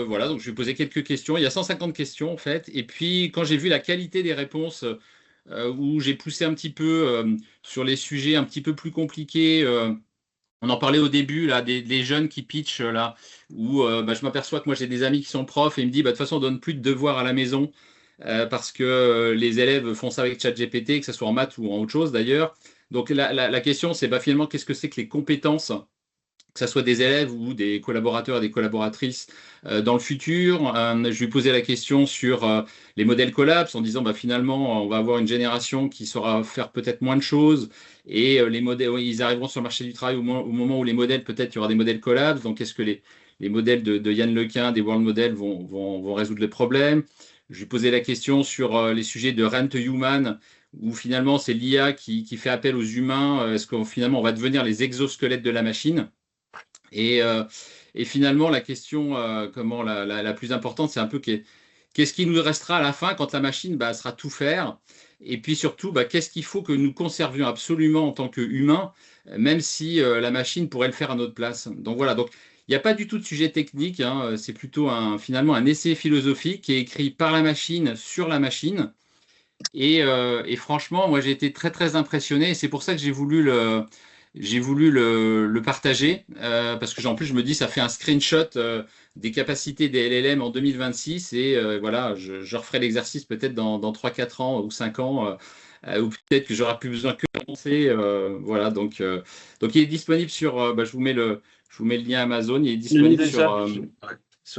voilà, donc je lui ai posé quelques questions. Il y a 150 questions en fait. Et puis quand j'ai vu la qualité des réponses, où j'ai poussé un petit peu sur les sujets un petit peu plus compliqués. On en parlait au début là, des jeunes qui pitchent là, où je m'aperçois que moi j'ai des amis qui sont profs et ils me disent de toute façon on donne plus de devoirs à la maison parce que les élèves font ça avec ChatGPT, que ce soit en maths ou en autre chose d'ailleurs. Donc la question c'est finalement qu'est-ce que c'est que les compétences, que ce soit des élèves ou des collaborateurs et des collaboratrices dans le futur. Je lui posais la question sur les modèles collapse en disant finalement on va avoir une génération qui saura faire peut-être moins de choses et les modèles ils arriveront sur le marché du travail au moment où les modèles, peut-être il y aura des modèles collapse. Donc est-ce que les modèles de Yann Lequin, des world models vont résoudre les problèmes? Je lui posais la question sur les sujets de rent human, où finalement c'est l'IA qui fait appel aux humains. Est-ce que finalement on va devenir les exosquelettes de la machine? Et finalement, la question la plus importante, c'est un peu qu'est-ce qui nous restera à la fin quand la machine sera tout faire? Et puis surtout, qu'est-ce qu'il faut que nous conservions absolument en tant qu'humains, même si la machine pourrait le faire à notre place. Donc voilà, donc il n'y a pas du tout de sujet technique, hein, c'est plutôt finalement un essai philosophique qui est écrit par la machine sur la machine. Et franchement, moi j'ai été très très impressionné et c'est pour ça que j'ai voulu le partager parce que en plus je me dis ça fait un screenshot des capacités des LLM en 2026 et voilà, je referai l'exercice peut-être dans 3-4 ans ou 5 ans ou peut-être que j'aurai plus besoin que de penser. Voilà, donc il est disponible sur, je vous mets le lien Amazon, il est disponible sur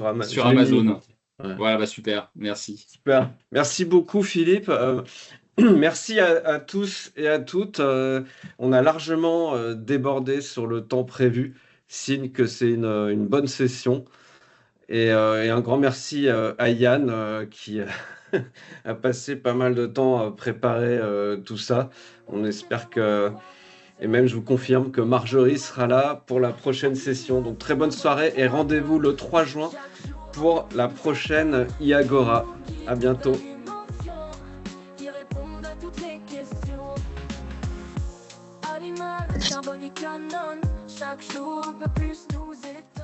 Amazon. Ouais. Voilà, super, merci. Super. Merci beaucoup Philippe. Merci à tous et à toutes. On a largement débordé sur le temps prévu, signe que c'est une bonne session. Et un grand merci à Yann qui a passé pas mal de temps à préparer tout ça. On espère que, et même je vous confirme que Marjorie sera là pour la prochaine session. Donc très bonne soirée et rendez-vous le 3 juin pour la prochaine IAGORA. À bientôt. Chaque jour un peu plus nous éteindre.